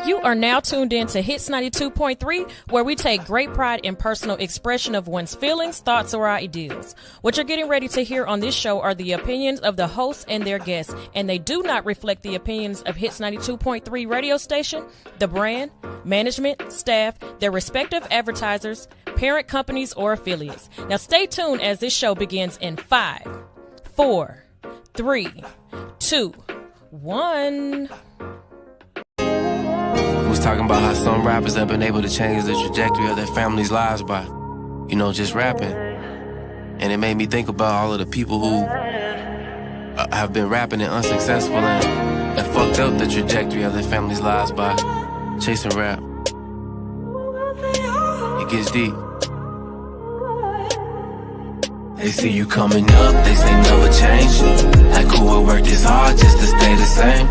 You are now tuned in to Hits 92.3, where we take great pride in personal expression of one's feelings, thoughts, or ideals. What you're getting ready to hear on this show are the opinions of the hosts and their guests, and they do not reflect the opinions of Hits 92.3 radio station, the brand, management, staff, their respective advertisers, parent companies, or affiliates. Now stay tuned as this show begins in 5, 4, 3, 2, 1. Was talking about how some rappers have been able to change the trajectory of their families' lives by, just rapping. And it made me think about all of the people who have been rapping and unsuccessful and fucked up the trajectory of their families' lives by chasing rap. It gets deep. They see you coming up, they say never change. Like who will work this hard just to stay the same?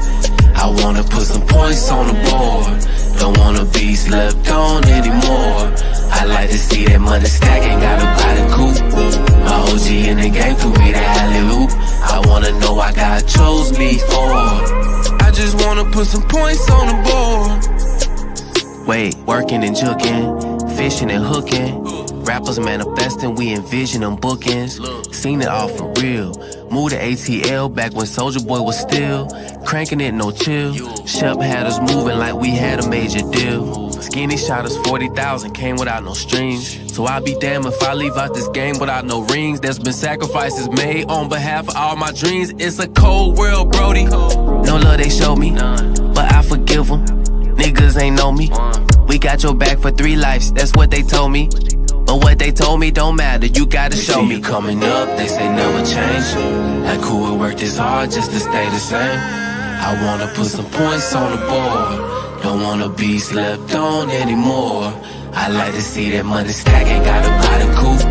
I wanna put some points on the board. Don't wanna be slept on anymore. I like to see that money stack, ain't gotta buy the coupe. My OG in the game threw me the alley-oop. I wanna know why God chose me for. I just wanna put some points on the board. Wait, working and juking, fishing and hooking. Rappers manifesting, we envision them bookends. Seen it all for real. Moved to ATL back when Soulja Boy was still cranking it, no chill. Shep had us moving like we had a major deal. Skinny shot us 40,000, came without no strings. So I'll be damned if I leave out this game without no rings. There's been sacrifices made on behalf of all my dreams. It's a cold world, Brody. No love they show me, but I forgive them. Niggas ain't know me. We got your back for 3 lives, that's what they told me. But what they told me don't matter, you gotta show me. Coming up, they say never change. Like who will work this hard just to stay the same? I wanna put some points on the board. Don't wanna be slept on anymore. I like to see that money stack, ain't gotta buy the coupe.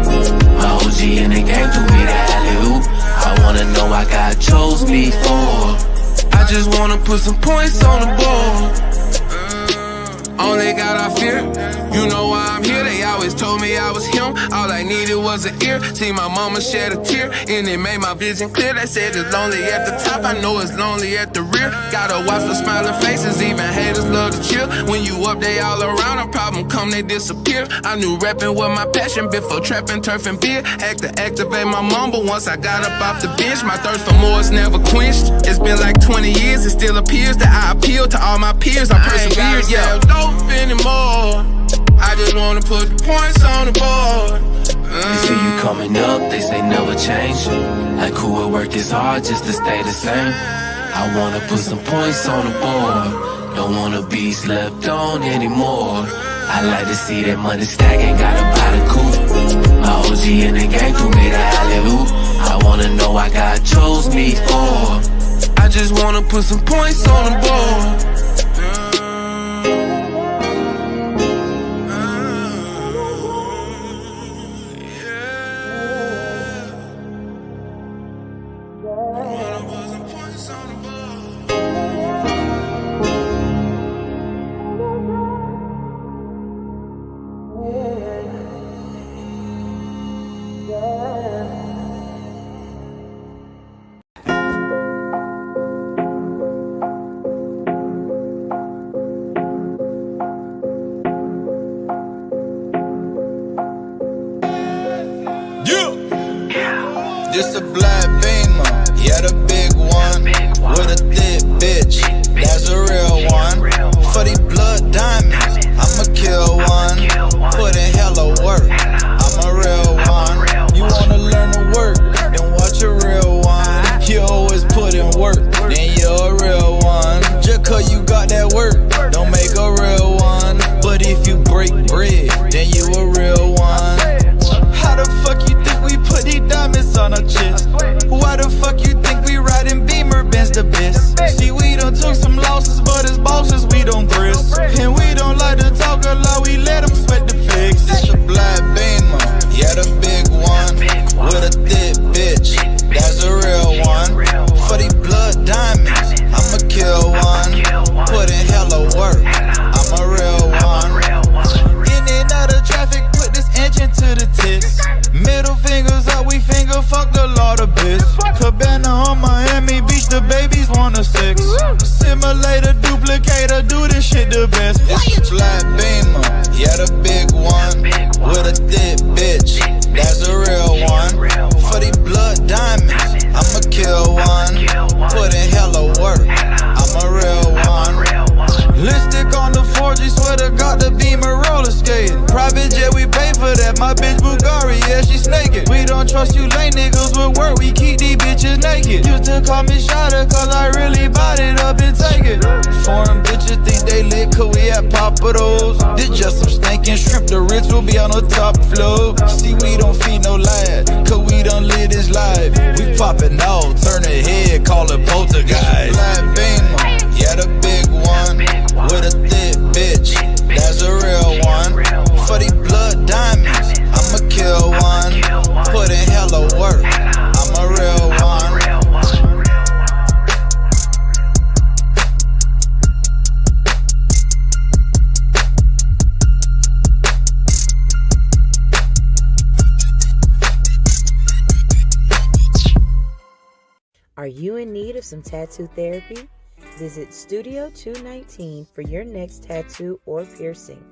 My OG in the game threw me the alley-oop. I wanna know why God chose me for. I just wanna put some points on the board. Only God I fear, you know why I'm here. They always told me I was him, all I needed was an ear. See my mama shed a tear, and it made my vision clear. They said it's lonely at the top, I know it's lonely at the rear. Gotta watch for smiling faces, even haters love to chill. When you up, they all around, a problem come, they disappear. I knew rapping was my passion before trapping, turf, and beer. Had to activate my mom, but once I got up off the bench, my thirst for more is never quenched. It's been like 20 years, it still appears that I appeal to all my peers. I persevered, yeah. Anymore. I just wanna put the points on the board. They see you coming up, they say never change. Like who will work this hard just to stay the same? I wanna put some points on the board. Don't wanna be slept on anymore. I like to see that money stack, ain't gotta buy the coupe. My OG in the game threw me the alley-oop. I wanna know why God chose me for. I just wanna put some points on the board. This a black beamer, yeah, the big one, with a thick bitch, that's a real one. For these blood diamonds, I'ma kill one. Put in hella work, I'm a real one. You wanna learn to work, then watch a real one. You always put in work, then you're a real one. Just cause you got that work, don't make a real one. But if you break bread, then you a real one. How the fuck you think we put these diamonds on our chest? Why the fuck you think we riding Beamer Benz the best? See, we done took some losses, but as bosses we don't grist. And we don't like to talk a lot, we let them sweat the fix. It's a black Beamer, yeah, the big one, with a thick bitch, that's a real one. For these blood diamonds, I'ma kill one. Put in hella work, I'm a real one. In and out of traffic, put this engine to the test. Middle fingers up, we finger fuck the Lord abyss. Cabana on Miami Beach, the babies wanna on the 6. Simulator, duplicator, do this shit the best. It's a black beamer, yeah, the big one. With a thick bitch, that's a real one. For the blood diamonds, I'ma kill one. Put in hella work, I'm a real one. Lipstick on the 4G, swear to God the beamer roller skating. Private jet, we pay for that. My bitch Bulgari, yeah, she snaking. We don't trust you lame niggas with work, we keep these bitches naked. Used to call me Shotta, cause I really bought it up and take it. Foreign bitches think they lit, cause we at Papados. This just some stinking shrimp, the Ritz will be on the top floor. See, we don't feed no lad, cause we done live this life. We poppin' out, turn the head, call it poltergeist. Black beamer, yeah, the big one. With a thick bitch, that's a real one. For the blood diamonds, I'ma kill one. Put in hella work, I'm a real one. Are you in need of some tattoo therapy? Visit Studio 219 for your next tattoo or piercing.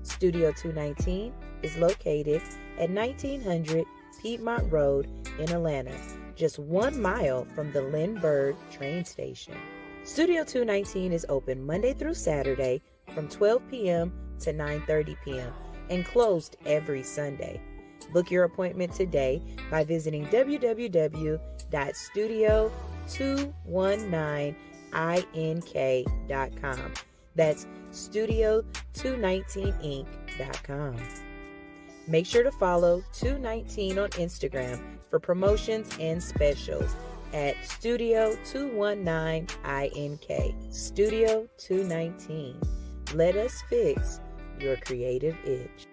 Studio 219 is located at 1900 Piedmont Road in Atlanta, just 1 mile from the Lindbergh train station. Studio 219 is open Monday through Saturday from 12 p.m. to 9:30 p.m. and closed every Sunday. Book your appointment today by visiting www.studio219ink.com. That's studio219inc.com. Make sure to follow 219 on Instagram for promotions and specials at Studio219ink. Studio 219. Let us fix your creative itch.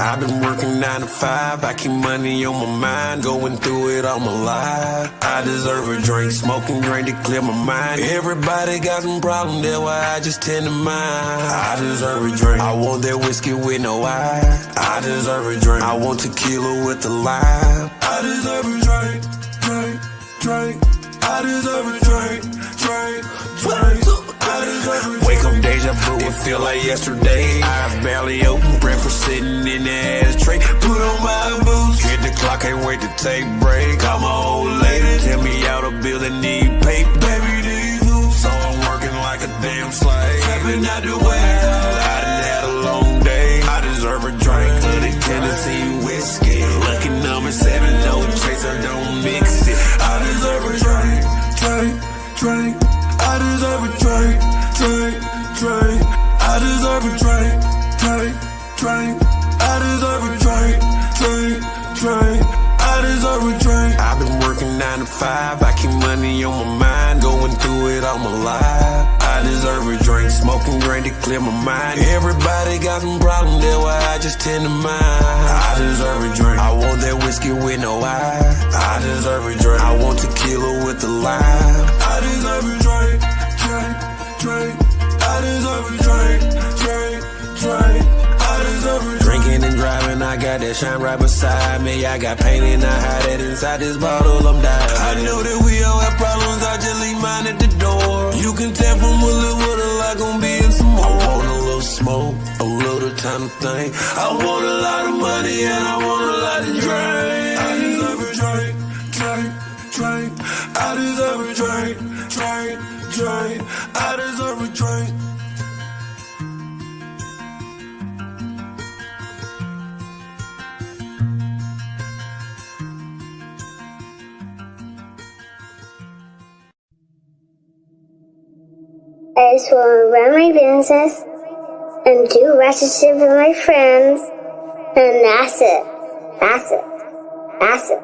I've been working 9 to 5, I keep money on my mind, going through it all my life. I deserve a drink, smoking drink to clear my mind. Everybody got some problems, that's why I just tend to mind. I deserve a drink, I want that whiskey with no ice. I deserve a drink, I want tequila with the lime. I deserve a drink, drink, drink. I deserve a drink, drink, drink. Wake up deja vu, it feel like yesterday. Eyes barely open, breakfast sitting in the ashtray. Put on my boots, hit the clock, can't wait to take break. Call my old lady, tell me out a bill that need pay. Baby, these boots, so I'm working like a damn slave. Trapping out the well, I done had a long day. I deserve a drink of the Tennessee whiskey. Lucky number 7, no chaser, don't mix it. I deserve a drink, drink, drink. I deserve a drink, drink, drink. I deserve a drink, drink, drink. I deserve a drink, drink, drink. I deserve a drink. I've been working 9 to 5, I keep money on my mind, going through it all my life. I deserve a drink, smoking drink to clear my mind. Everybody got some problems, that's why I just tend to mind. I deserve a drink, I want that whiskey with no ice. I deserve a drink, I want tequila with the lime. I deserve a drink, drink, drink. I deserve a drink, drink, drink. I deserve a drink. Drinking and driving, I got that shine right beside me. I got pain and I hide it inside this bottle, I'm dying. I know that we all have problems, I just leave mine at the door. You can tell from a little what a lot gon' be in some more. I want a little smoke, a little time to think. I want a lot of money and I want a lot to drink. I deserve a drink, drink, drink. I deserve a drink, drink, drink. I deserve a drink. I just want to run my business and do ratchet shit with my friends, and that's it. That's it. That's it.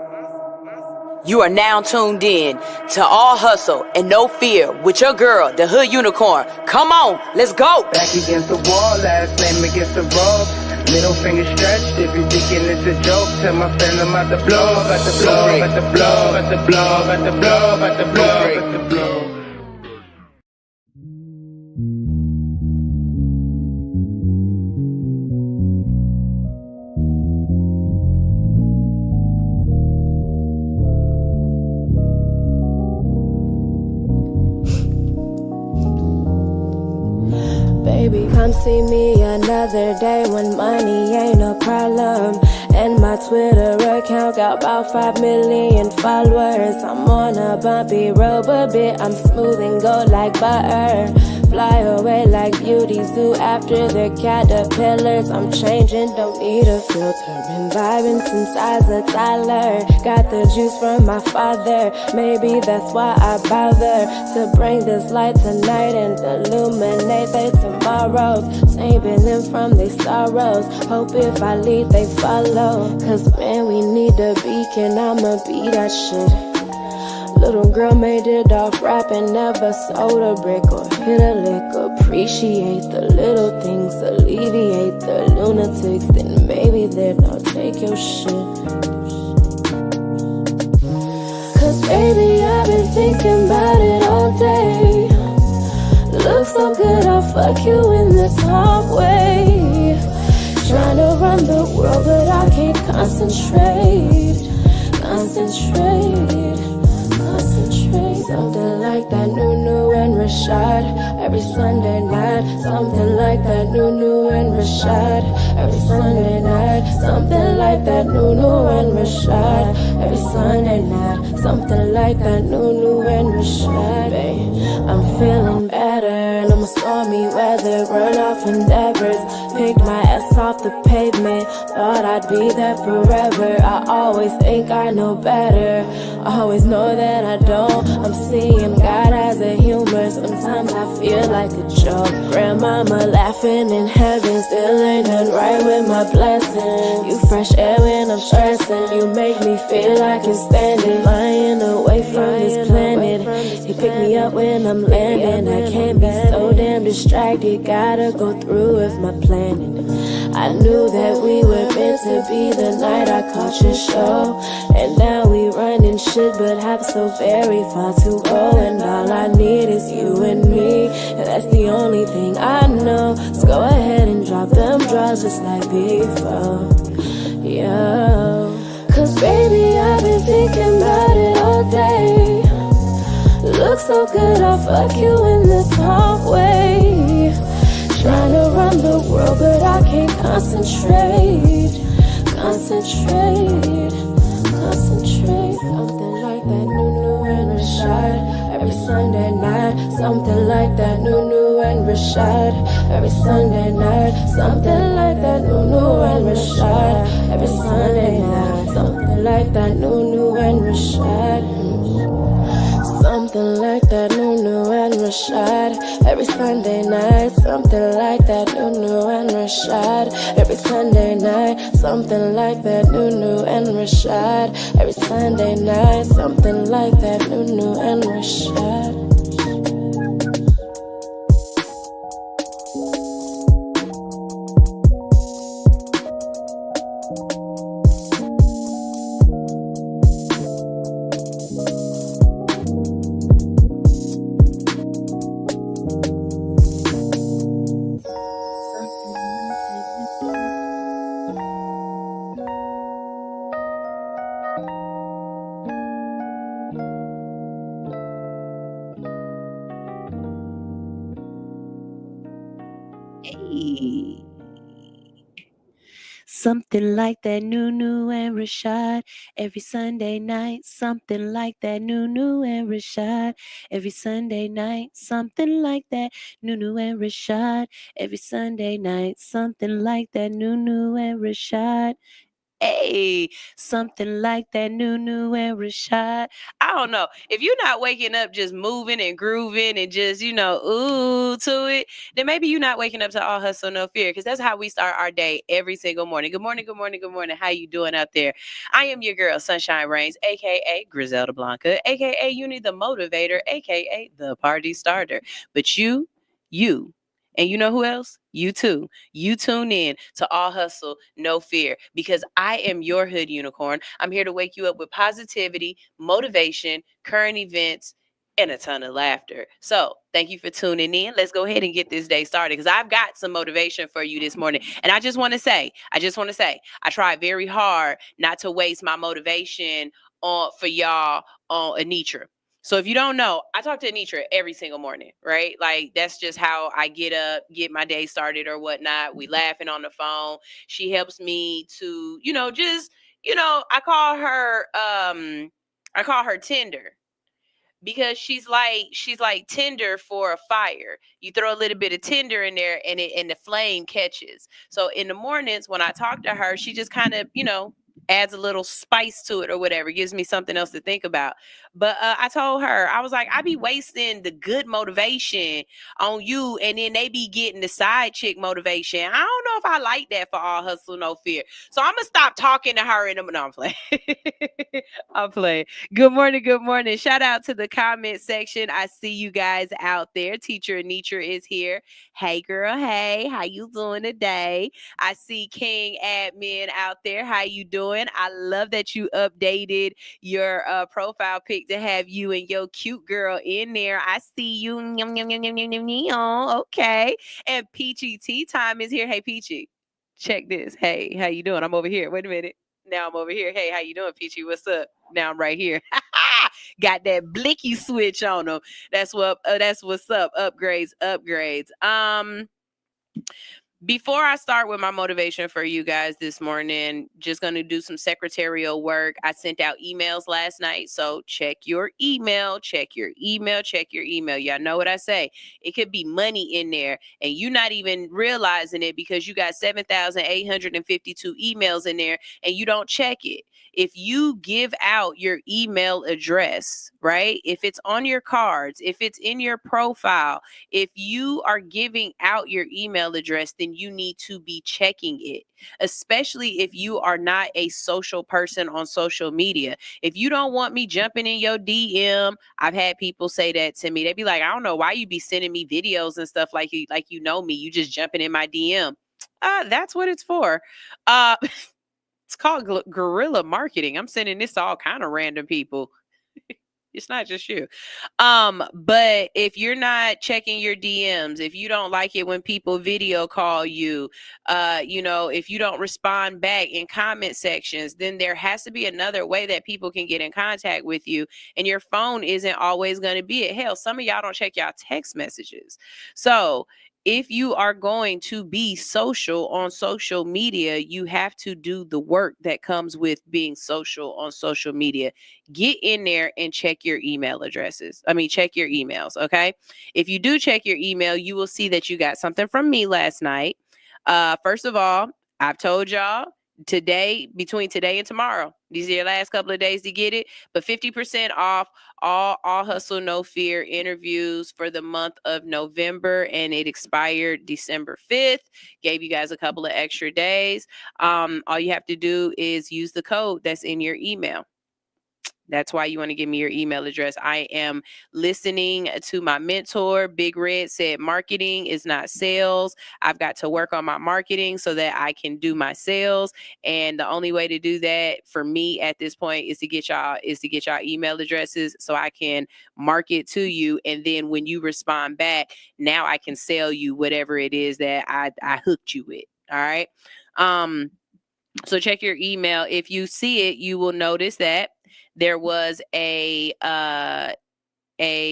You are now tuned in to All Hustle and No Fear with your girl, the Hood Unicorn. Come on, let's go. Back against the wall, last name against the rope. Middle finger stretched if you thinking it's a joke. Tell my friend I'm about to blow, about to blow, about to blow, about to blow, about to blow, about to blow, about to blow. Baby, come see me another day when money ain't a problem. And my Twitter account got about 5 million followers. I'm on a bumpy road, but bit I'm smooth and go like butter. Fly away like beauties do after their caterpillars. I'm changing, don't need a filter. Been vibing since I was a toddler. Got the juice from my father. Maybe that's why I bother to bring this light tonight and illuminate their tomorrows. Saving them from their sorrows. Hope if I lead, they follow. Cause man, we need a beacon. I'ma be that shit. Little girl made it off rapping, never sold a brick or hit a lick. Appreciate the little things, alleviate the lunatics. Then maybe then I'll take your shit. Cause baby, I've been thinking about it all day. Looks so good, I'll fuck you in this hallway. Tryna run the world, but I can't concentrate. Something like that Nunu and Rashad every Sunday night. Something like that Nunu and Rashad every Sunday night. Something like that Nunu and Rashad every Sunday night. Something like that Nunu and Rashad. Babe, I'm feeling better and I'm stormy weather. Run off endeavors. Picked my ass off the pavement. Thought I'd be there forever. I always think I know better. I always know that I don't. I'm seeing God as a humor. Sometimes I feel like a joke. Grandmama laughing in heaven. Still ain't done right with my blessing. You fresh air when I'm stressing. You make me feel like I'm standing. Flying away from this planet. You pick me up when I'm landing. I can't be so damn distracted. Gotta go through with my planning. I knew that we were meant to be the night I caught your show. And now we running shit but have so very far to go. And all I need is you and me. And that's the only thing I know. So go ahead and drop them draws just like before. Yo, cause baby, I've been thinking about it all day. Looks so good, I'll fuck you in this hallway. Tryna run the world, but I can't concentrate. Something like that Nunu and Rashad every Sunday night. Something like that Nunu and Rashad every Sunday night. Something like that Nunu and Rashad every Sunday night. Something like that Nunu and Rashad. Something like that Nunu and Rashad every Sunday night. Something like that Nunu and Rashad every Sunday night. Something like that Nunu and Rashad every Sunday night. Something like that Nunu and Rashad. Something like that Nunu and Rashad every Sunday night. Something like that Nunu and Rashad every Sunday night. Something like that Nunu and Rashad every Sunday night. Something like that Nunu and Rashad. Hey, something like that Nunu and Rashad. I don't know. If you're not waking up just moving and grooving and just, ooh to it, then maybe you're not waking up to All Hustle, No Fear, because that's how we start our day every single morning. Good morning, good morning, good morning. How you doing out there? I am your girl, Sunshine Reigns, a.k.a. Griselda Blanca, a.k.a. Uni the Motivator, a.k.a. the Party Starter. But you, And you know who else? You too. You tune in to All Hustle, No Fear, because I am your hood unicorn. I'm here to wake you up with positivity, motivation, current events, and a ton of laughter. So thank you for tuning in. Let's go ahead and get this day started because I've got some motivation for you this morning. And I just want to say, I tried very hard not to waste my motivation for y'all on Anitra. So if you don't know, I talk to Anitra every single morning, right? Like that's just how I get up, get my day started or whatnot. We laughing on the phone. She helps me to, I call her Tinder because she's like tinder for a fire. You throw a little bit of tinder in there and the flame catches. So in the mornings when I talk to her, she just kind of, adds a little spice to it or whatever, gives me something else to think about. But I told her, I was like, I be wasting the good motivation on you and then they be getting the side chick motivation. I don't know if I like that for All Hustle No Fear. So I'm gonna stop talking to her in the no, I'm playing. I'm playing. Good morning. Good morning. Shout out to the comment section. I see you guys out there. Teacher Anitra is here. Hey girl. Hey, how you doing today? I see King Admin out there. How you doing? I love that you updated your profile pic to have you and your cute girl in there. I see you. Okay. And Peachy Tea Time is here. Hey Peachy, check this. Hey, how you doing? I'm over here. Wait a minute. Now I'm over here. Hey, how you doing, Peachy? What's up? Now I'm right here. Got that blicky switch on them. That's what's up. Upgrades. Before I start with my motivation for you guys this morning, just going to do some secretarial work. I sent out emails last night, so check your email. Y'all know what I say. It could be money in there, and you not even realizing it because you got 7,852 emails in there, and you don't check it. If you give out your email address, right? If it's on your cards, if it's in your profile, if you are giving out your email address, then you need to be checking it, especially if you are not a social person on social media. If you don't want me jumping in your DM, I've had people say that to me. They be like, I don't know why you be sending me videos and stuff like you know me. You just jumping in my DM. That's what it's for. It's called guerrilla marketing. I'm sending this to all kind of random people. It's not just you. But if you're not checking your DMs, if you don't like it when people video call you, if you don't respond back in comment sections, then there has to be another way that people can get in contact with you. And your phone isn't always going to be it. Hell, some of y'all don't check y'all text messages. So if you are going to be social on social media, you have to do the work that comes with being social on social media. Get in there and check your email addresses. Check your emails, okay? If you do check your email, you will see that you got something from me last night. First of all, I've told y'all between today and tomorrow, these are your last couple of days to get it, but 50% off all Hustle No Fear interviews for the month of November, and it expired December 5th. Gave you guys a couple of extra days. All you have to do is use the code that's in your email. That's why you want to give me your email address. I am listening to my mentor. Big Red said marketing is not sales. I've got to work on my marketing so that I can do my sales. And the only way to do that for me at this point is to get y'all email addresses so I can market to you. And then when you respond back, now I can sell you whatever it is that I hooked you with. All right. So check your email. If you see it, you will notice that there was a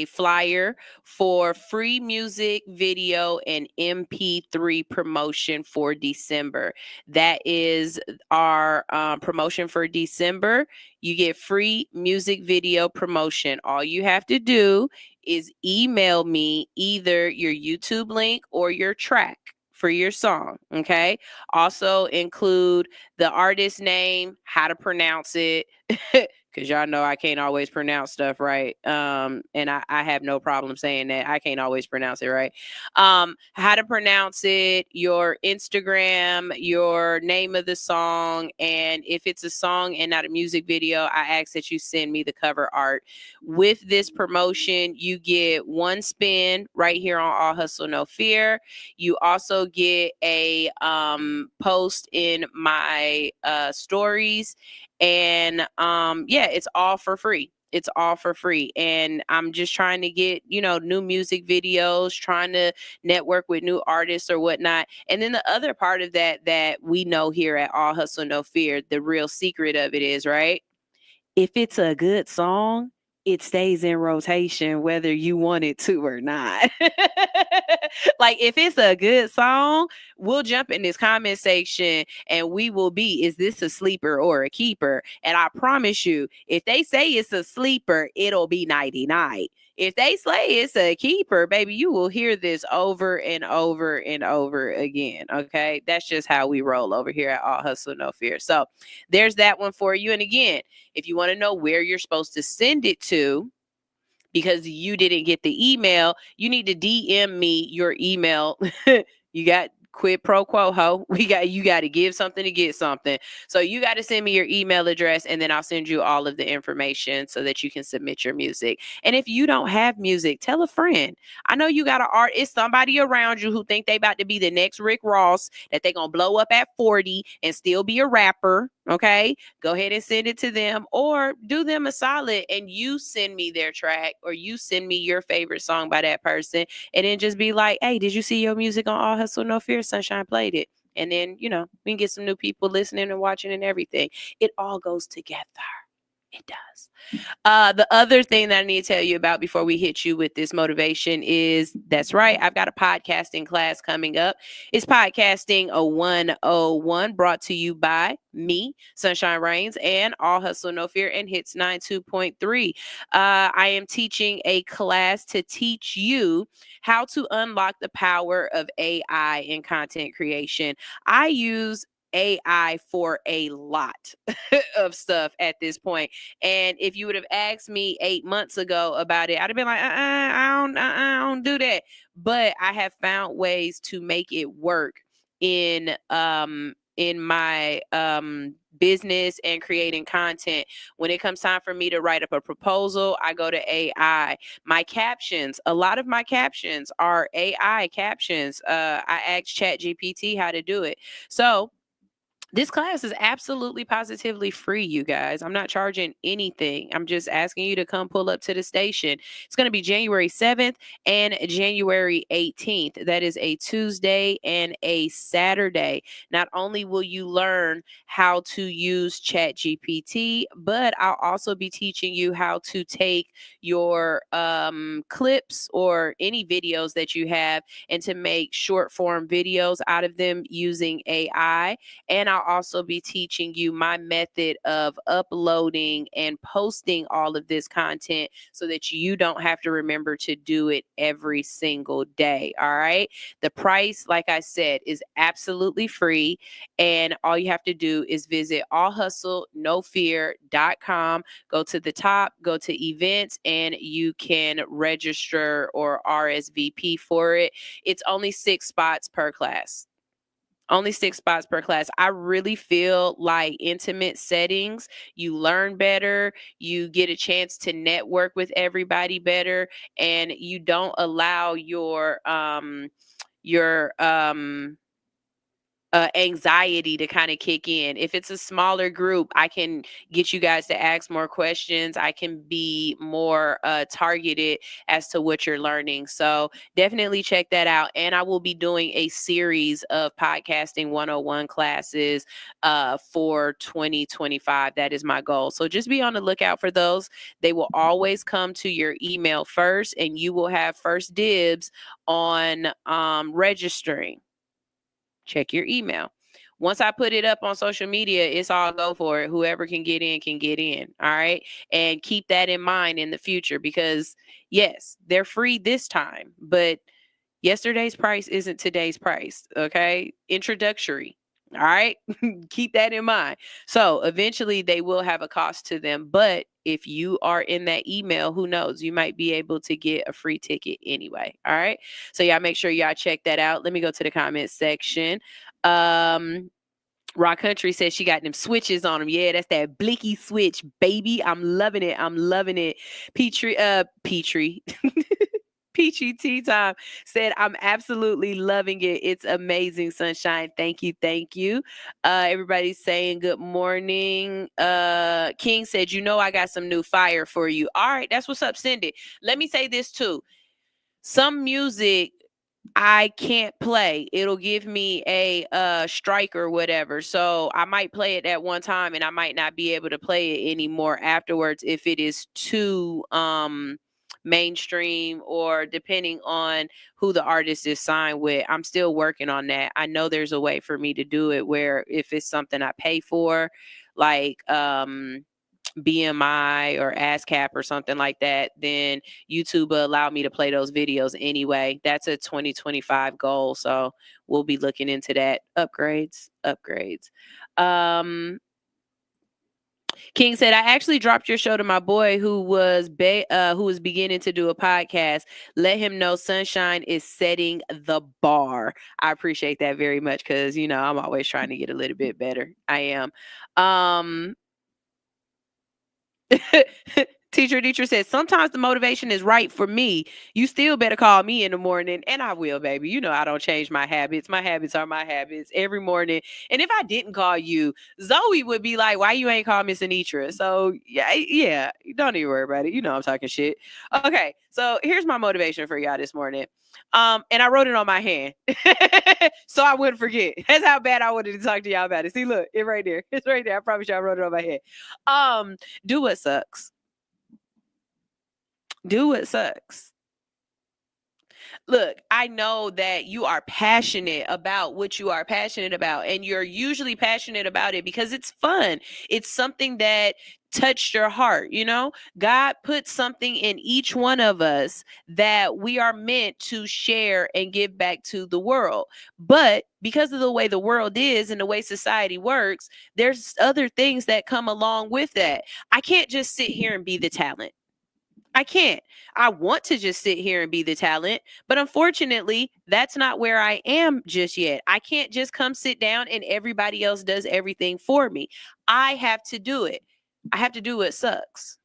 flyer for free music, video, and MP3 promotion for December. That is our promotion for December. You get free music video promotion. All you have to do is email me either your YouTube link or your track for your song. Okay. Also include the artist name, how to pronounce it, because y'all know I can't always pronounce stuff right. And I have no problem saying that. I can't always pronounce it right. How to pronounce it, your Instagram, your name of the song, and if it's a song and not a music video, I ask that you send me the cover art. With this promotion, you get one spin right here on All Hustle No Fear. You also get a post in my stories. And yeah, it's all for free. It's all for free. And I'm just trying to get, new music videos, trying to network with new artists or whatnot. And then the other part of that we know here at All Hustle No Fear, the real secret of it is, right? If it's a good song, it stays in rotation whether you want it to or not. Like, if it's a good song, we'll jump in this comment section and we will be, is this a sleeper or a keeper? And I promise you, if they say it's a sleeper, it'll be nighty night. If they say it's a keeper, baby, you will hear this over and over and over again. Okay. That's just how we roll over here at All Hustle No Fear. So there's that one for you. And again, if you want to know where you're supposed to send it to, because you didn't get the email, you need to DM me your email. You got quid pro quo, ho. You got to give something to get something. So you got to send me your email address, and then I'll send you all of the information so that you can submit your music. And if you don't have music, tell a friend. I know you got an artist, somebody around you who think they about to be the next Rick Ross, that they gonna blow up at 40 and still be a rapper. Okay, go ahead and send it to them, or do them a solid and you send me their track, or you send me your favorite song by that person, and then just be like, hey, did you see your music on All Hustle No Fear? Sunshine played it. And then, we can get some new people listening and watching and everything. It all goes together. It does. The other thing that I need to tell you about before we hit you with this motivation is, that's right, I've got a podcasting class coming up. It's Podcasting a 101, brought to you by me, Sunshine Reigns, and All Hustle No Fear and Hits 92.3. I am teaching a class to teach you how to unlock the power of AI in content creation. I use AI for a lot of stuff at this point. And if you would have asked me 8 months ago about it, I'd have been like, I don't do that. But I have found ways to make it work in my business and creating content. When it comes time for me to write up a proposal, I go to AI. My captions, a lot of my captions are AI captions. I asked ChatGPT how to do it. So this class is absolutely positively free, you guys. I'm not charging anything. I'm just asking you to come pull up to the station. It's going to be January 7th and January 18th. That is a Tuesday and a Saturday. Not only will you learn how to use ChatGPT, but I'll also be teaching you how to take your clips or any videos that you have and to make short form videos out of them using AI. And I'll also be teaching you my method of uploading and posting all of this content so that you don't have to remember to do it every single day. All right. The price, like I said, is absolutely free. And all you have to do is visit allhustlenofear.com. Go to the top, go to events, and you can register or RSVP for it. It's only 6 spots per class. Only 6 spots per class. I really feel like intimate settings, you learn better, you get a chance to network with everybody better, and you don't allow your anxiety to kind of kick in. If it's a smaller group, I can get you guys to ask more questions. I can be more targeted as to what you're learning. So definitely check that out. And I will be doing a series of podcasting 101 classes for 2025. That is my goal. So just be on the lookout for those. They will always come to your email first, and you will have first dibs on registering. Check your email. Once I put it up on social media, it's all go for it. Whoever can get in can get in. All right. And keep that in mind in the future, because yes, they're free this time, but yesterday's price isn't today's price. Okay. Introductory. All right. Keep that in mind. So eventually they will have a cost to them. But if you are in that email, who knows? You might be able to get a free ticket anyway. All right. So y'all make sure y'all check that out. Let me go to the comment section. Rock Country says she got them switches on them. Yeah, that's that blicky switch, baby. I'm loving it. I'm loving it. Petrie. Peachy Tea Time said, I'm absolutely loving it. It's amazing, Sunshine. Thank you. Thank you. Everybody's saying good morning. King said, you know, I got some new fire for you. All right, that's what's up. Send it. Let me say this too. Some music I can't play. It'll give me a strike or whatever. So I might play it at one time and I might not be able to play it anymore afterwards if it is too mainstream or depending on who the artist is signed with. I'm still working on that. I know there's a way for me to do it where if it's something I pay for, like BMI or ASCAP or something like that, then YouTube will allow me to play those videos anyway. That's a 2025 goal. So we'll be looking into that. Upgrades. King said, I actually dropped your show to my boy who was beginning to do a podcast. Let him know Sunshine is setting the bar. I appreciate that very much because, you know, I'm always trying to get a little bit better. I am. Teacher says, sometimes the motivation is right for me. You still better call me in the morning. And I will, baby. You know, I don't change my habits. My habits are my habits every morning. And if I didn't call you, Zoe would be like, why you ain't call Miss Anitra? So yeah, don't even worry about it. You know, I'm talking shit. Okay. So here's my motivation for y'all this morning. And I wrote it on my hand so I wouldn't forget. That's how bad I wanted to talk to y'all about it. See, look, it's right there. It's right there. I promise you I wrote it on my head. Do what sucks. Do what sucks. Look, I know that you are passionate about what you are passionate about, and you're usually passionate about it because it's fun. It's something that touched your heart. You know, God put something in each one of us that we are meant to share and give back to the world. But because of the way the world is and the way society works, there's other things that come along with that. I can't just sit here and be the talent. I can't. I want to just sit here and be the talent, but unfortunately, that's not where I am just yet. I can't just come sit down and everybody else does everything for me. I have to do it. I have to do what sucks.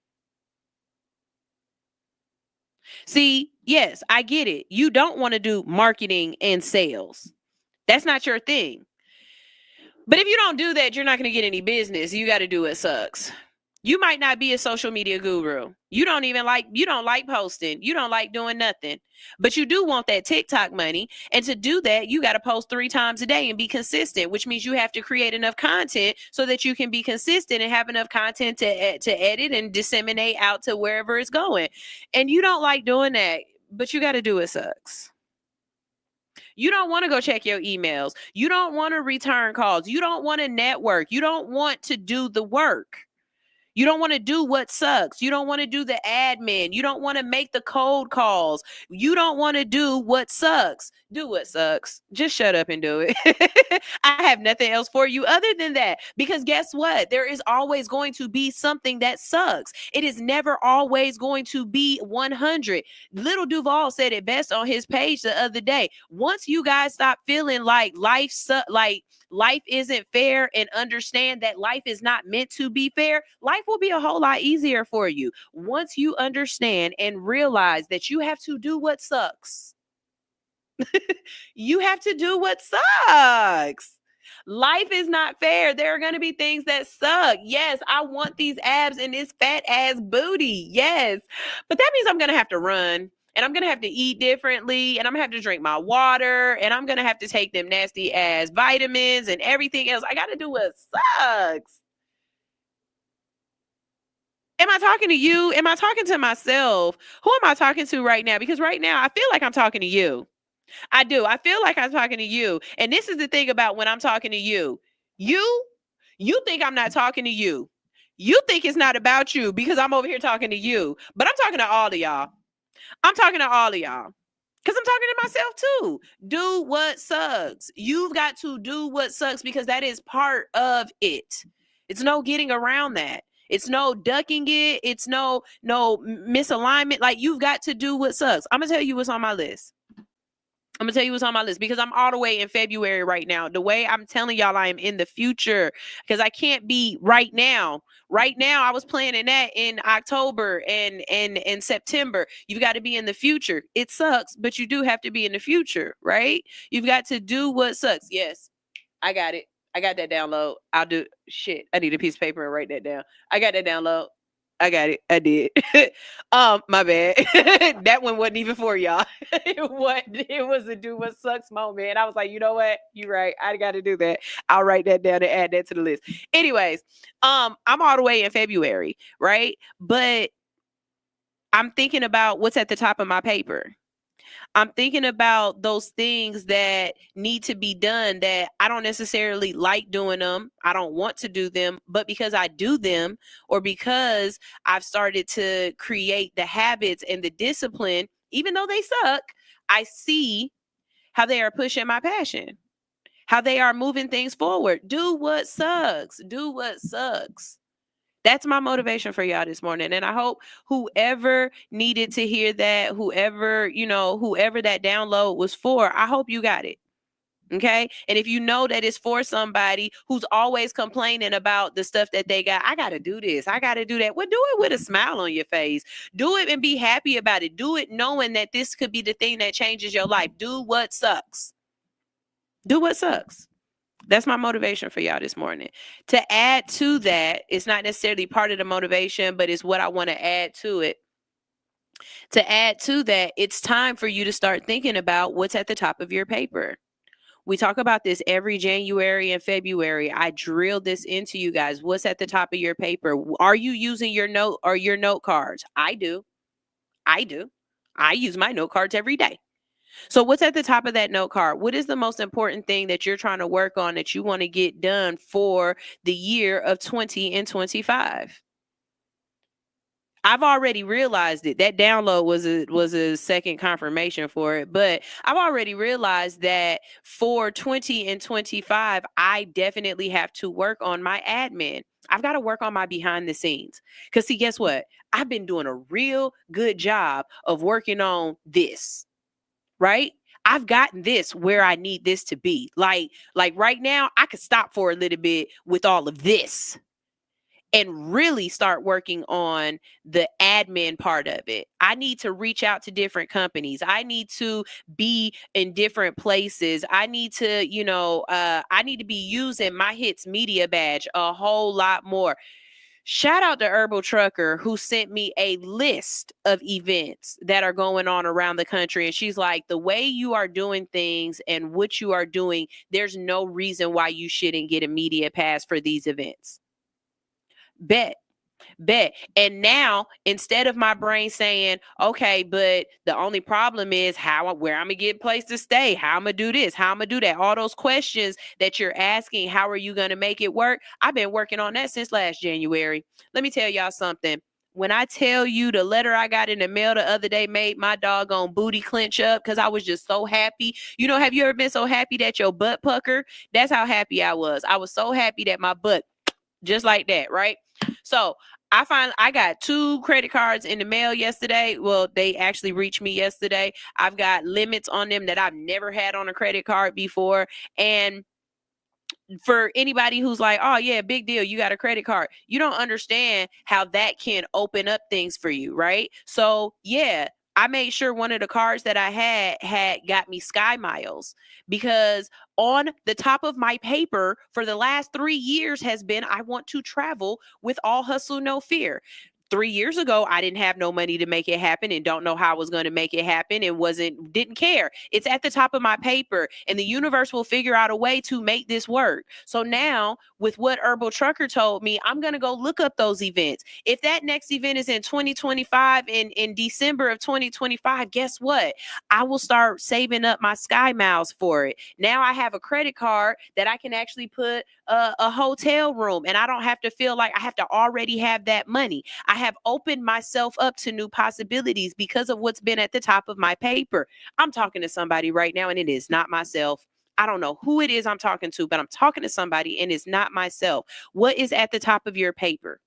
See, yes, I get it. You don't want to do marketing and sales. That's not your thing. But if you don't do that, you're not going to get any business. You got to do what sucks. You might not be a social media guru. You don't like posting. You don't like doing nothing, but you do want that TikTok money. And to do that, you got to post 3 times a day and be consistent, which means you have to create enough content so that you can be consistent and have enough content to edit and disseminate out to wherever it's going. And you don't like doing that, but you got to do what sucks. You don't want to go check your emails. You don't want to return calls. You don't want to network. You don't want to do the work. You don't want to do what sucks. You don't want to do the admin. You don't want to make the cold calls. You don't want to do what sucks. Do what sucks. Just shut up and do it. I have nothing else for you other than that. Because guess what? There is always going to be something that sucks. It is never always going to be 100. Little Duval said it best on his page the other day. Once you guys stop feeling like life isn't fair and understand that life is not meant to be fair, life will be a whole lot easier for you. Once you understand and realize that you have to do what sucks. You have to do what sucks. Life is not fair. There are going to be things that suck. Yes, I want these abs and this fat ass booty. Yes. But that means I'm going to have to run. And I'm going to have to eat differently. And I'm going to have to drink my water. And I'm going to have to take them nasty ass vitamins and everything else. I got to do what sucks. Am I talking to you? Am I talking to myself? Who am I talking to right now? Because right now I feel like I'm talking to you. I do. I feel like I'm talking to you. And this is the thing about when I'm talking to you. You think I'm not talking to you. You think it's not about you because I'm over here talking to you. But I'm talking to all of y'all. I'm talking to all of y'all. Because I'm talking to myself too. Do what sucks. You've got to do what sucks because that is part of it. It's no getting around that. It's no ducking it. It's no misalignment. Like, you've got to do what sucks. I'm going to tell you what's on my list. I'm going to tell you what's on my list because I'm all the way in February right now. The way I'm telling y'all I am in the future because I can't be right now. Right now, I was planning that in October and September. You've got to be in the future. It sucks, but you do have to be in the future, right? You've got to do what sucks. Yes, I got it. I got that download. I'll do shit. I need a piece of paper and write that down. I got that download. I got it. I did. My bad. That one wasn't even for y'all. It was a do what sucks moment. I was like, you know what? You're right. I got to do that. I'll write that down and add that to the list. Anyways, I'm all the way in February, right? But I'm thinking about what's at the top of my paper. I'm thinking about those things that need to be done that I don't necessarily like doing them. I don't want to do them, but because I do them or because I've started to create the habits and the discipline, even though they suck, I see how they are pushing my passion, how they are moving things forward. Do what sucks. Do what sucks. That's my motivation for y'all this morning. And I hope whoever needed to hear that, whoever that download was for, I hope you got it. Okay. And if you know that it's for somebody who's always complaining about the stuff that they got, I got to do this, I got to do that. Well, do it with a smile on your face. Do it and be happy about it. Do it knowing that this could be the thing that changes your life. Do what sucks. Do what sucks. That's my motivation for y'all this morning. To add to that, it's not necessarily part of the motivation, but it's what I want to add to it. To add to that, it's time for you to start thinking about what's at the top of your paper. We talk about this every January and February. I drill this into you guys. What's at the top of your paper? Are you using your note or your note cards? I do. I use my note cards every day. So what's at the top of that note card? What is the most important thing that you're trying to work on that you want to get done for the year of 2025? I've already realized it. That download was a second confirmation for it, but I've already realized that for 2025, I definitely have to work on my admin. I've got to work on my behind the scenes. Because see, guess what? I've been doing a real good job of working on this. Right? I've gotten this where I need this to be. Like right now, I could stop for a little bit with all of this and really start working on the admin part of it. I need to reach out to different companies. I need to be in different places. I need to, I need to be using my Hits Media badge a whole lot more. Shout out to Herbal Trucker who sent me a list of events that are going on around the country. And she's like, the way you are doing things and what you are doing, there's no reason why you shouldn't get a media pass for these events. Bet. And now, instead of my brain saying, okay, but the only problem is where I'm going to get a place to stay, how I'm going to do this, how I'm going to do that, all those questions that you're asking, how are you going to make it work? I've been working on that since last January. Let me tell y'all something. When I tell you the letter I got in the mail the other day made my doggone booty clench up because I was just so happy. Have you ever been so happy that your butt pucker? That's how happy I was. I was so happy that my butt, just like that, right? So I got 2 credit cards in the mail yesterday. Well, they actually reached me yesterday. I've got limits on them that I've never had on a credit card before. And for anybody who's like, oh yeah, big deal, you got a credit card, you don't understand how that can open up things for you, right? So yeah, I made sure one of the cards that I had got me Sky Miles because on the top of my paper for the last 3 years has been, I want to travel with all hustle, no fear. 3 years ago, I didn't have no money to make it happen and don't know how I was going to make it happen and didn't care. It's at the top of my paper and the universe will figure out a way to make this work. So now with what Herbal Trucker told me, I'm going to go look up those events. If that next event is in 2025 in December of 2025, guess what? I will start saving up my Sky Miles for it. Now I have a credit card that I can actually put a hotel room and I don't have to feel like I have to already have that money. I have opened myself up to new possibilities because of what's been at the top of my paper. I'm talking to somebody right now, and it is not myself. I don't know who it is I'm talking to, but I'm talking to somebody, and it's not myself. What is at the top of your paper?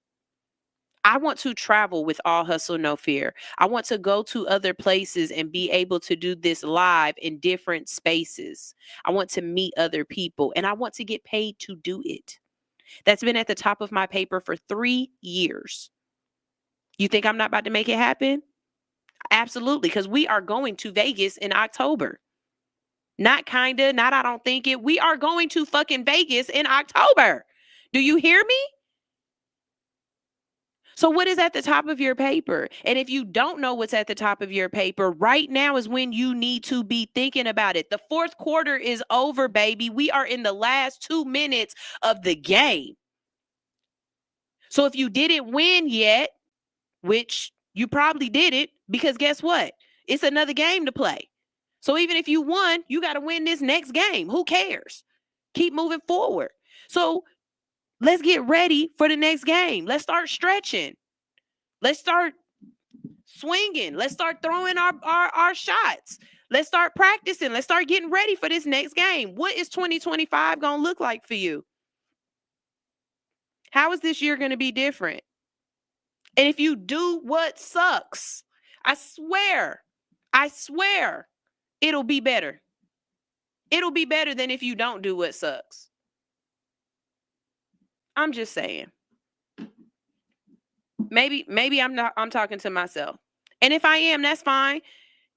I want to travel with all hustle, no fear. I want to go to other places and be able to do this live in different spaces. I want to meet other people, and I want to get paid to do it. That's been at the top of my paper for 3 years. You think I'm not about to make it happen? Absolutely, because we are going to Vegas in October. Not kinda, not I don't think it. We are going to fucking Vegas in October. Do you hear me? So what is at the top of your paper? And if you don't know what's at the top of your paper, right now is when you need to be thinking about it. The fourth quarter is over, baby. We are in the last 2 minutes of the game. So if you didn't win yet, which you probably didn't, because guess what? It's another game to play. So even if you won, you got to win this next game. Who cares? Keep moving forward. So let's get ready for the next game. Let's start stretching. Let's start swinging. Let's start throwing our shots. Let's start practicing. Let's start getting ready for this next game. What is 2025 going to look like for you? How is this year going to be different? And if you do what sucks, I swear, it'll be better. It'll be better than if you don't do what sucks. I'm just saying. Maybe I'm talking to myself. And if I am, that's fine,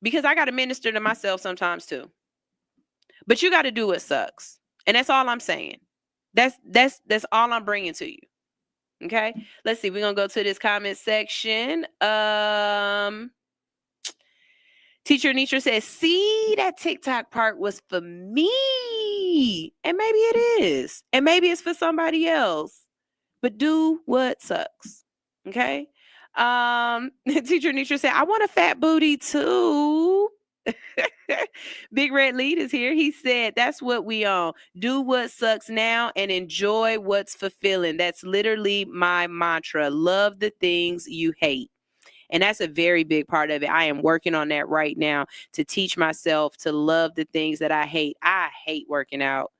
because I got to minister to myself sometimes too. But you got to do what sucks. And that's all I'm saying. That's all I'm bringing to you. Okay? Let's see. We're going to go to this comment section. Teacher Nitra says, see, that TikTok part was for me. And maybe it is. And maybe it's for somebody else. But do what sucks. Okay? Teacher Nitra said, I want a fat booty too. Big Red Lead is here. He said, that's what we own. Do what sucks now and enjoy what's fulfilling. That's literally my mantra. Love the things you hate. And that's a very big part of it. I am working on that right now to teach myself to love the things that I hate. I hate working out.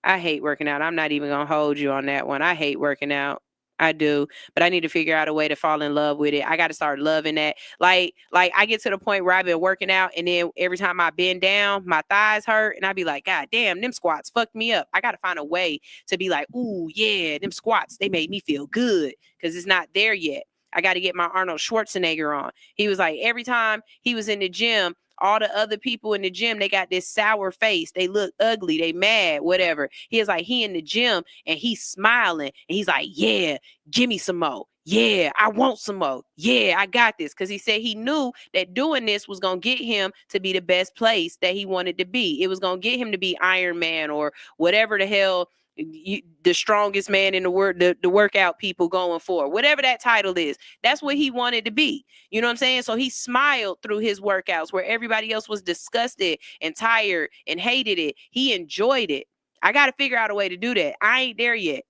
I'm not even going to hold you on that one. I hate working out. I do, but I need to figure out a way to fall in love with it. I got to start loving that. Like I get to the point where I've been working out, and then every time I bend down, my thighs hurt, and I be like, God damn, them squats fucked me up. I got to find a way to be like, ooh, yeah, them squats, they made me feel good, because it's not there yet. I got to get my Arnold Schwarzenegger on. He was like, every time he was in the gym, all the other people in the gym, they got this sour face. They look ugly. They mad, whatever. He is like, he in the gym and he's smiling. And he's like, yeah, give me some more. Yeah, I want some more. Yeah, I got this. Because he said he knew that doing this was going to get him to be the best place that he wanted to be. It was going to get him to be Iron Man or whatever the hell, the strongest man in the world, the workout people going for, whatever that title is. That's what he wanted to be. You know what I'm saying? So he smiled through his workouts where everybody else was disgusted and tired and hated it. He enjoyed it. I got to figure out a way to do that. I ain't there yet.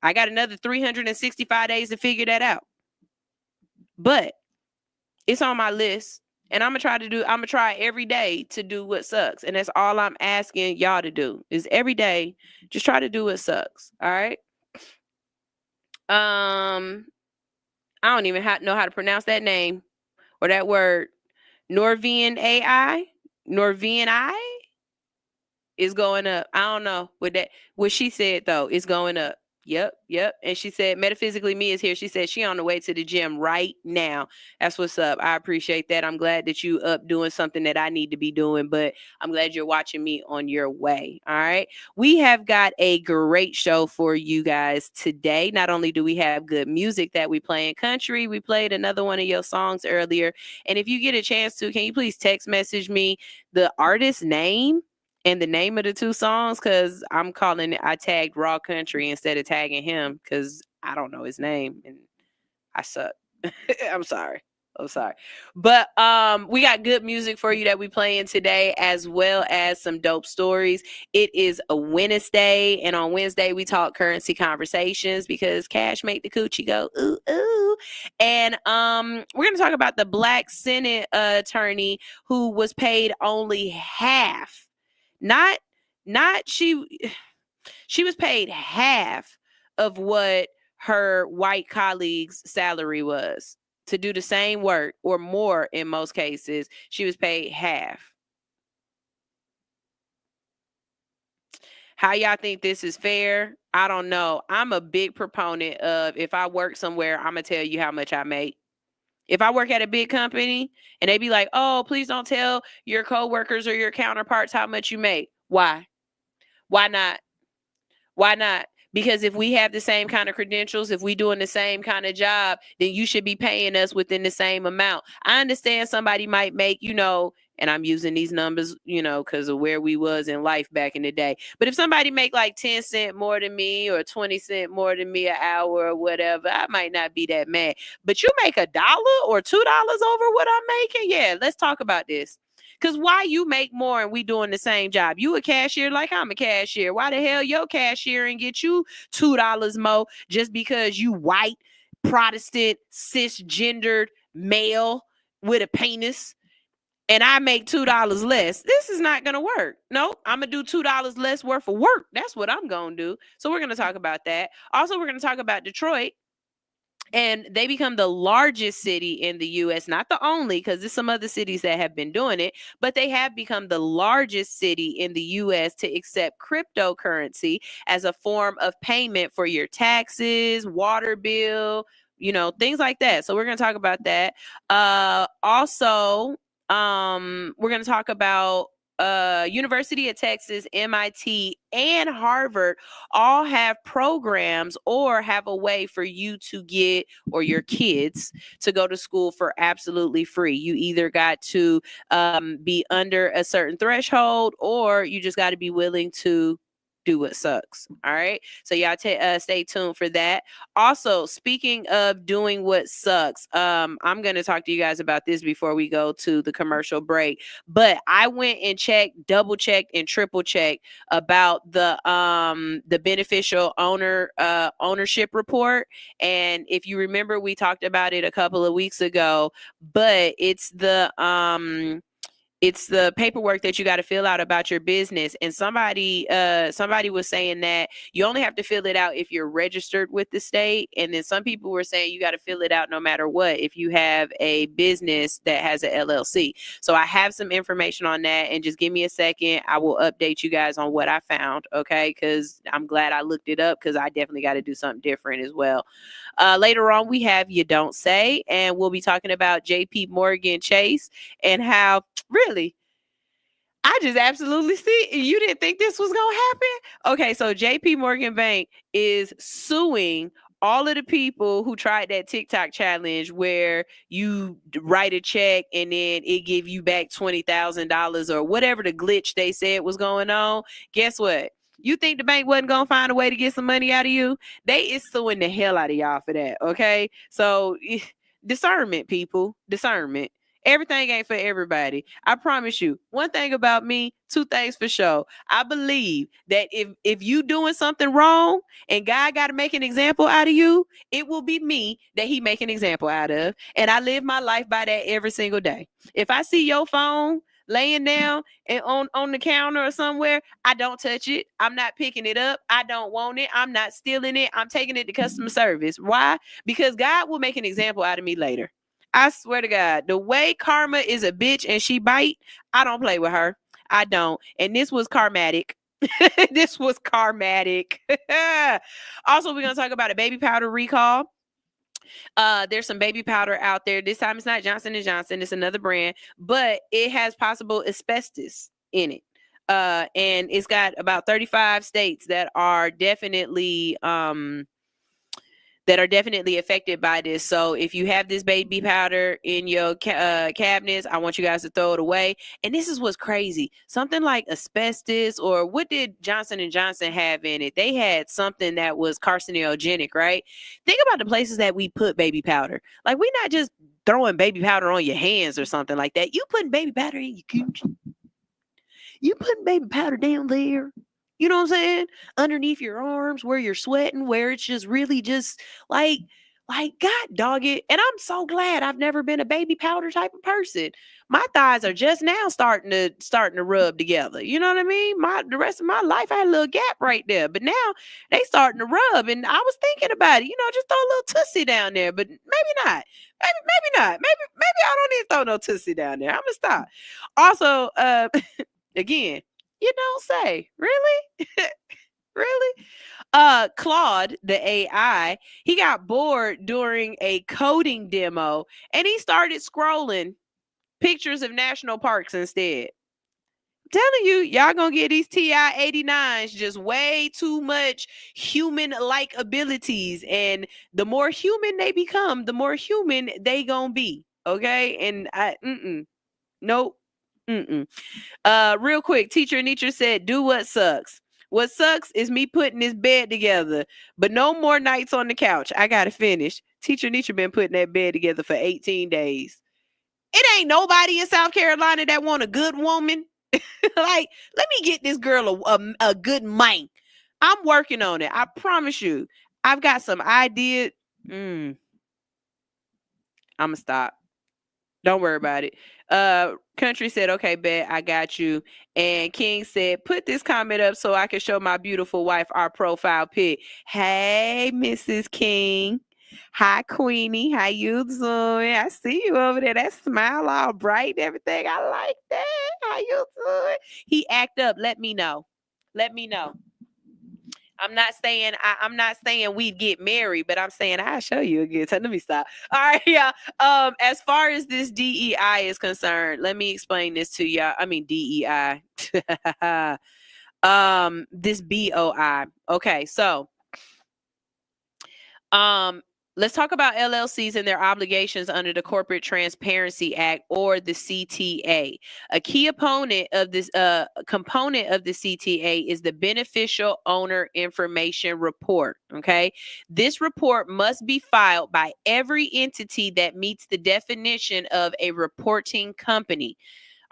I got another 365 days to figure that out. But it's on my list. And I'm going to try every day to do what sucks. And that's all I'm asking y'all to do is every day, just try to do what sucks. All right. I don't even know how to pronounce that name or that word. Norvian is going up. I don't know what she said though is going up. Yep. And she said, metaphysically me is here. She said she on the way to the gym right now. That's what's up. I appreciate that. I'm glad that you up doing something that I need to be doing, but I'm glad you're watching me on your way. All right. We have got a great show for you guys today. Not only do we have good music that we play in country, we played another one of your songs earlier. And if you get a chance to, can you please text message me the artist's name and the name of the two songs, because I'm calling it, I tagged Raw Country instead of tagging him because I don't know his name and I suck. I'm sorry. I'm sorry. But we got good music for you that we playing today, as well as some dope stories. It is a Wednesday, and on Wednesday we talk currency conversations because cash make the coochie go ooh ooh. And we're gonna talk about the Black Senate attorney who was paid only half. Not she was paid half of what her white colleague's salary was to do the same work, or more in most cases. She was paid half. How y'all think this is fair? I don't know. I'm a big proponent of, if I work somewhere, I'm going to tell you how much I make. If I work at a big company and they be like, oh, please don't tell your coworkers or your counterparts how much you make. Why? Why not? Why not? Because if we have the same kind of credentials, if we doing the same kind of job, then you should be paying us within the same amount. I understand somebody might make, and I'm using these numbers, because of where we was in life back in the day. But if somebody make like 10 cents more than me or 20 cents more than me an hour or whatever, I might not be that mad. But you make $1 or $2 over what I'm making? Yeah, let's talk about this. Because why you make more and we doing the same job? You a cashier like I'm a cashier. Why the hell your cashier and get you $2 more just because you white, Protestant, cisgendered male with a penis, and I make $2 less? This is not going to work. No, I'm going to do $2 less worth of work. That's what I'm going to do. So we're going to talk about that. Also, we're going to talk about Detroit. And they become the largest city in the U.S., not the only, because there's some other cities that have been doing it, but they have become the largest city in the U.S. to accept cryptocurrency as a form of payment for your taxes, water bill, things like that. So we're going to talk about that. Also, we're going to talk about University of Texas, MIT, and Harvard all have programs or have a way for you to get, or your kids to go to school for absolutely free. You either got to be under a certain threshold, or you just got to be willing to do what sucks. All right. So y'all stay tuned for that. Also, speaking of doing what sucks, I'm going to talk to you guys about this before we go to the commercial break. But I went and double checked and triple checked about the beneficial ownership report. And if you remember, we talked about it a couple of weeks ago, but it's the paperwork that you got to fill out about your business. And somebody was saying that you only have to fill it out if you're registered with the state. And then some people were saying you got to fill it out no matter what if you have a business that has an LLC. So I have some information on that, and just give me a second. I will update you guys on what I found. Okay. Because I'm glad I looked it up, because I definitely got to do something different as well. Later on, we have You Don't Say, and we'll be talking about JP Morgan Chase and how really, I just absolutely see. You didn't think this was going to happen? Okay, so JP Morgan Bank is suing all of the people who tried that TikTok challenge where you write a check and then it give you back $20,000 or whatever the glitch they said was going on. Guess what? You think the bank wasn't going to find a way to get some money out of you? They is suing the hell out of y'all for that, okay? So discernment, people, discernment. Everything ain't for everybody. I promise you. One thing about me, two things for sure. I believe that if you doing something wrong and God got to make an example out of you, it will be me that he make an example out of. And I live my life by that every single day. If I see your phone laying down and on the counter or somewhere, I don't touch it. I'm not picking it up. I don't want it. I'm not stealing it. I'm taking it to customer service. Why? Because God will make an example out of me later. I swear to God, the way Karma is a bitch and she bite, I don't play with her. I don't. And this was karmatic. This was karmatic. Also, we're going to talk about a baby powder recall. There's some baby powder out there. This time it's not Johnson & Johnson. It's another brand, but it has possible asbestos in it. And it's got about 35 states that are definitely that are definitely affected by this. So if you have this baby powder in your cabinets, I want you guys to throw it away. And this is what's crazy. Something like asbestos, or what did Johnson & Johnson have in it? They had something that was carcinogenic, right? Think about the places that we put baby powder. Like, we're not just throwing baby powder on your hands or something like that. You putting baby powder in your coochie. You putting baby powder down there. You know what I'm saying? Underneath your arms, where you're sweating, where it's just really just like God dog it. And I'm so glad I've never been a baby powder type of person. My thighs are just now starting to rub together. You know what I mean? The rest of my life I had a little gap right there, but now they starting to rub. And I was thinking about it. Just throw a little tussie down there, but maybe not. Maybe not. Maybe I don't need to throw no tussie down there. I'm gonna stop. Also, again, you don't say. Really? Really? Claude, the AI, he got bored during a coding demo and he started scrolling pictures of national parks instead. I'm telling you, y'all gonna get these TI-89s just way too much human-like abilities. And the more human they become, the more human they gonna be. Okay? And nope. Real quick, Teacher Anitra said, do what sucks. What sucks is me putting this bed together, but no more nights on the couch. I gotta finish. Teacher Anitra been putting that bed together for 18 days. It ain't nobody in South Carolina that want a good woman. Like, let me get this girl a good man. I'm working on it. I promise you. I've got some ideas. I'm gonna stop. Don't worry about it. Country said, okay, bet, I got you. And King said, put this comment up so I can show my beautiful wife our profile pic. Hey, Mrs. King. Hi, Queenie. How you doing? I see you over there. That smile all bright and everything. I like that. How you doing? He act up. Let me know. Let me know. I'm not saying we'd get married, but I'm saying I'll show you a good time. Let me stop. All right, yeah. As far as this DEI is concerned, let me explain this to y'all. I mean DEI. This BOI. Okay, so let's talk about LLCs and their obligations under the Corporate Transparency Act, or the CTA. A key component of this CTA is the Beneficial Owner Information Report. Okay, this report must be filed by every entity that meets the definition of a reporting company.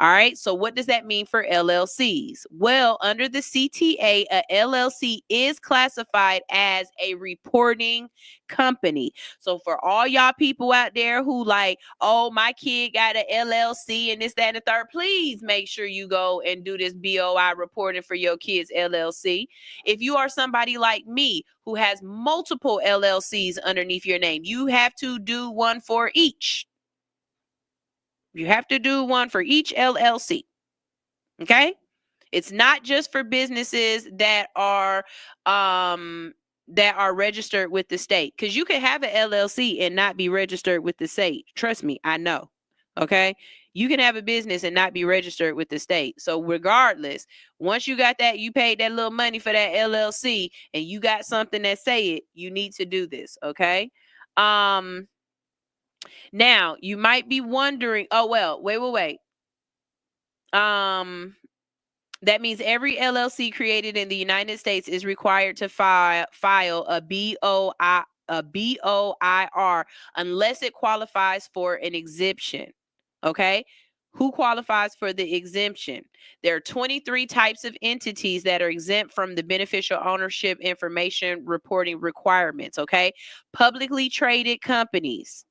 All right. So what does that mean for LLCs? Well, under the CTA, a LLC is classified as a reporting company. So for all y'all people out there who like, oh, my kid got an LLC and this, that, and the third, please make sure you go and do this BOI reporting for your kid's LLC. If you are somebody like me who has multiple LLCs underneath your name, you have to do one for each. You have to do one for each LLC. Okay? It's not just for businesses that are registered with the state, because you can have an LLC and not be registered with the state. Trust me, I know. Okay? You can have a business and not be registered with the state. So regardless, once you got that, you paid that little money for that LLC and you got something that say it, you need to do this. Okay? Now, you might be wondering, oh, well, wait. That means every LLC created in the United States is required to file a BOIR unless it qualifies for an exemption. Okay? Who qualifies for the exemption? There are 23 types of entities that are exempt from the beneficial ownership information reporting requirements. Okay? Publicly traded companies,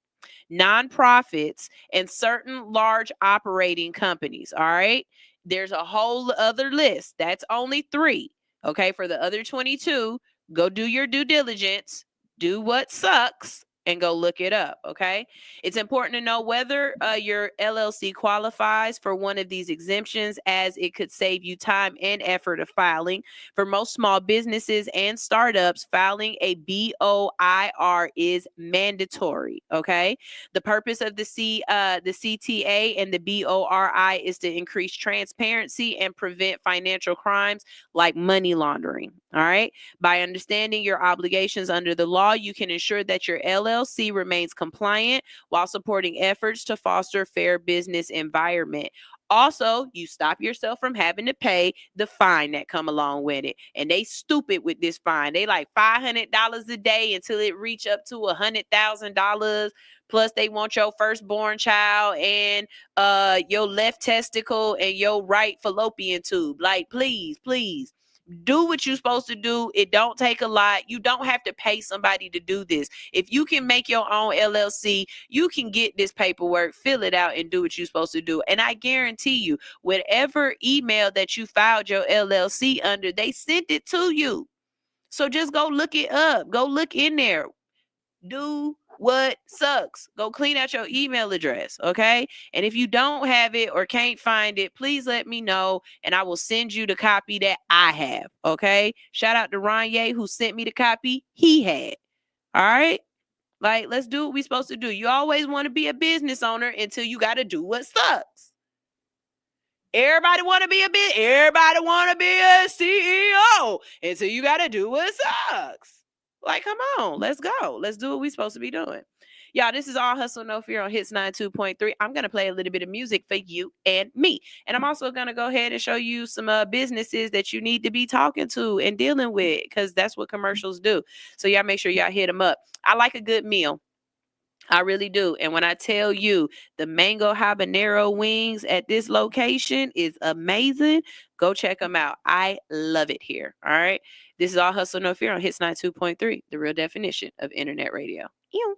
nonprofits, and certain large operating companies. All right. There's a whole other list. That's only 3. Okay. For the other 22, go do your due diligence, do what sucks, and go look it up, okay? It's important to know whether your LLC qualifies for one of these exemptions, as it could save you time and effort of filing. For most small businesses and startups, filing a BOIR is mandatory, okay? The purpose of the CTA and the BORI is to increase transparency and prevent financial crimes like money laundering, all right? By understanding your obligations under the law, you can ensure that your LLC remains compliant while supporting efforts to foster a fair business environment. Also, you stop yourself from having to pay the fine that come along with it. And they stupid with this fine. They like $500 a day until it reach up to $100,000. Plus, they want your firstborn child and your left testicle and your right fallopian tube. Like, please, please. Do what you're supposed to do. It don't take a lot. You don't have to pay somebody to do this. If you can make your own LLC, you can get this paperwork, fill it out, and do what you're supposed to do. And I guarantee you, whatever email that you filed your LLC under, they sent it to you. So just go look it up. Go look in there. Do what sucks. Go clean out your email address, okay? And if you don't have it or can't find it, please let me know and I will send you the copy that I have, okay? Shout out to Ronye who sent me the copy he had, all right? Like, let's do what we're supposed to do. You always want to be a business owner until you got to do what sucks. Everybody want to be everybody want to be a CEO until you got to do what sucks. Like, come on, let's go. Let's do what we're supposed to be doing. Y'all, this is All Hustle No Fear on Hits 92.3. I'm going to play a little bit of music for you and me. And I'm also going to go ahead and show you some businesses that you need to be talking to and dealing with, because that's what commercials do. So y'all make sure y'all hit them up. I like a good meal. I really do. And when I tell you the mango habanero wings at this location is amazing, go check them out. I love it here. All right. This is All Hustle No Fear on Hits 92.3, the real definition of internet radio. Ew.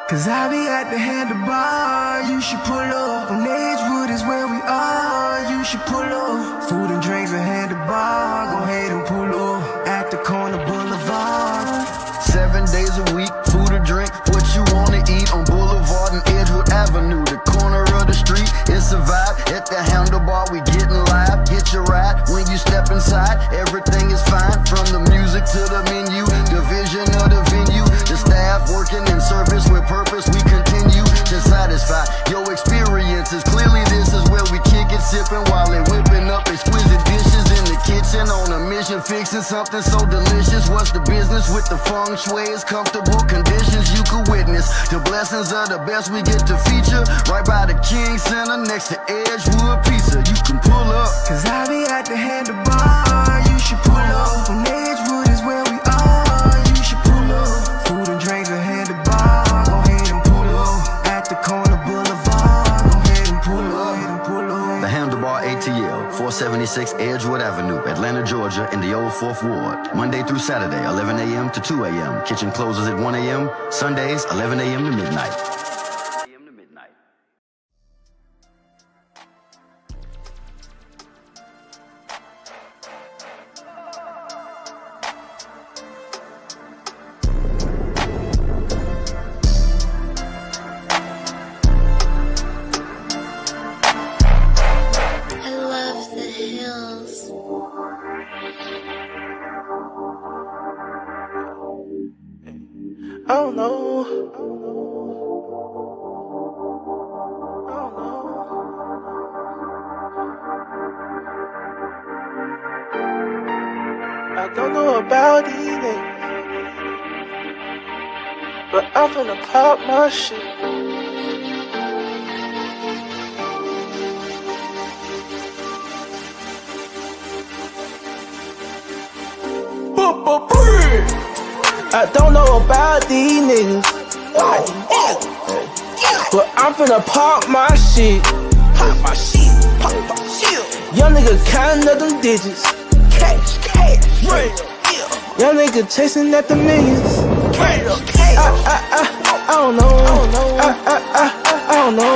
Cause I be at the handlebar, you should pull up. On Edgewood is where we are, you should pull up. Food and drinks at handlebar, go ahead and pull up. At the corner boulevard. 7 days a week, food or drink, what you wanna eat on Boulevard and Edgewood Avenue. The corner of the street, it's a vibe. At the handlebar, we getting live. Hit your ride when you step inside. Everything is fine, from the music to the menu. The vision of the venue, the staff working in service with purpose. We continue to satisfy your experiences. Clearly, this is where we kick it, sipping while they whipping up exquisite dishes in the kitchen. On a mission, fixing something so delicious. What's the business with the feng shui? It's comfortable conditions you could witness. The blessings are the best we get to feature. Right by the King Center next to Edgewood Pizza. You can pull up. Cause I be at the handlebar, you should pull up. On Edgewood is where we are, you should pull up. Food and drinks at handlebar, go ahead and pull up. At the corner boulevard, go ahead and pull up. The Handlebar ATL, 476 Edgewood Avenue, Atlanta, Georgia, in the old 4th Ward. Monday through Saturday, 11 a.m. to 2 a.m. Kitchen closes at 1 a.m. Sundays, 11 a.m. to midnight. Oh no. I don't know about these niggas, but I'm finna pop my shit. I don't know about these niggas, but I'm finna pop my shit. Pop my shit, pop my shit. Young nigga counting up them digits. Cash, cash, real. Young nigga chasing at the millions. Cash, cash. I don't know. I don't know.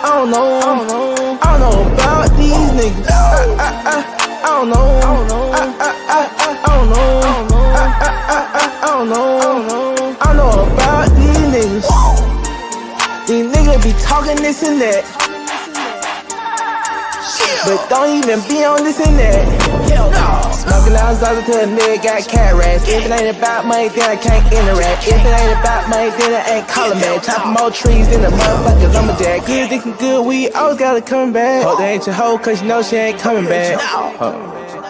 I don't know. I don't know. I don't know about these niggas. I don't know. I don't know. I don't know. I don't know. I be talking this and that, but don't even be on this and that. Smoking out Zaza till a nigga got cat rats. If it ain't about money, then I can't interact. If it ain't about money, then I ain't calling back. Chopping more trees than a motherfucker lumberjack. Good thinking good, we always gotta come back. Hope that ain't your hoe, cause you know she ain't coming back.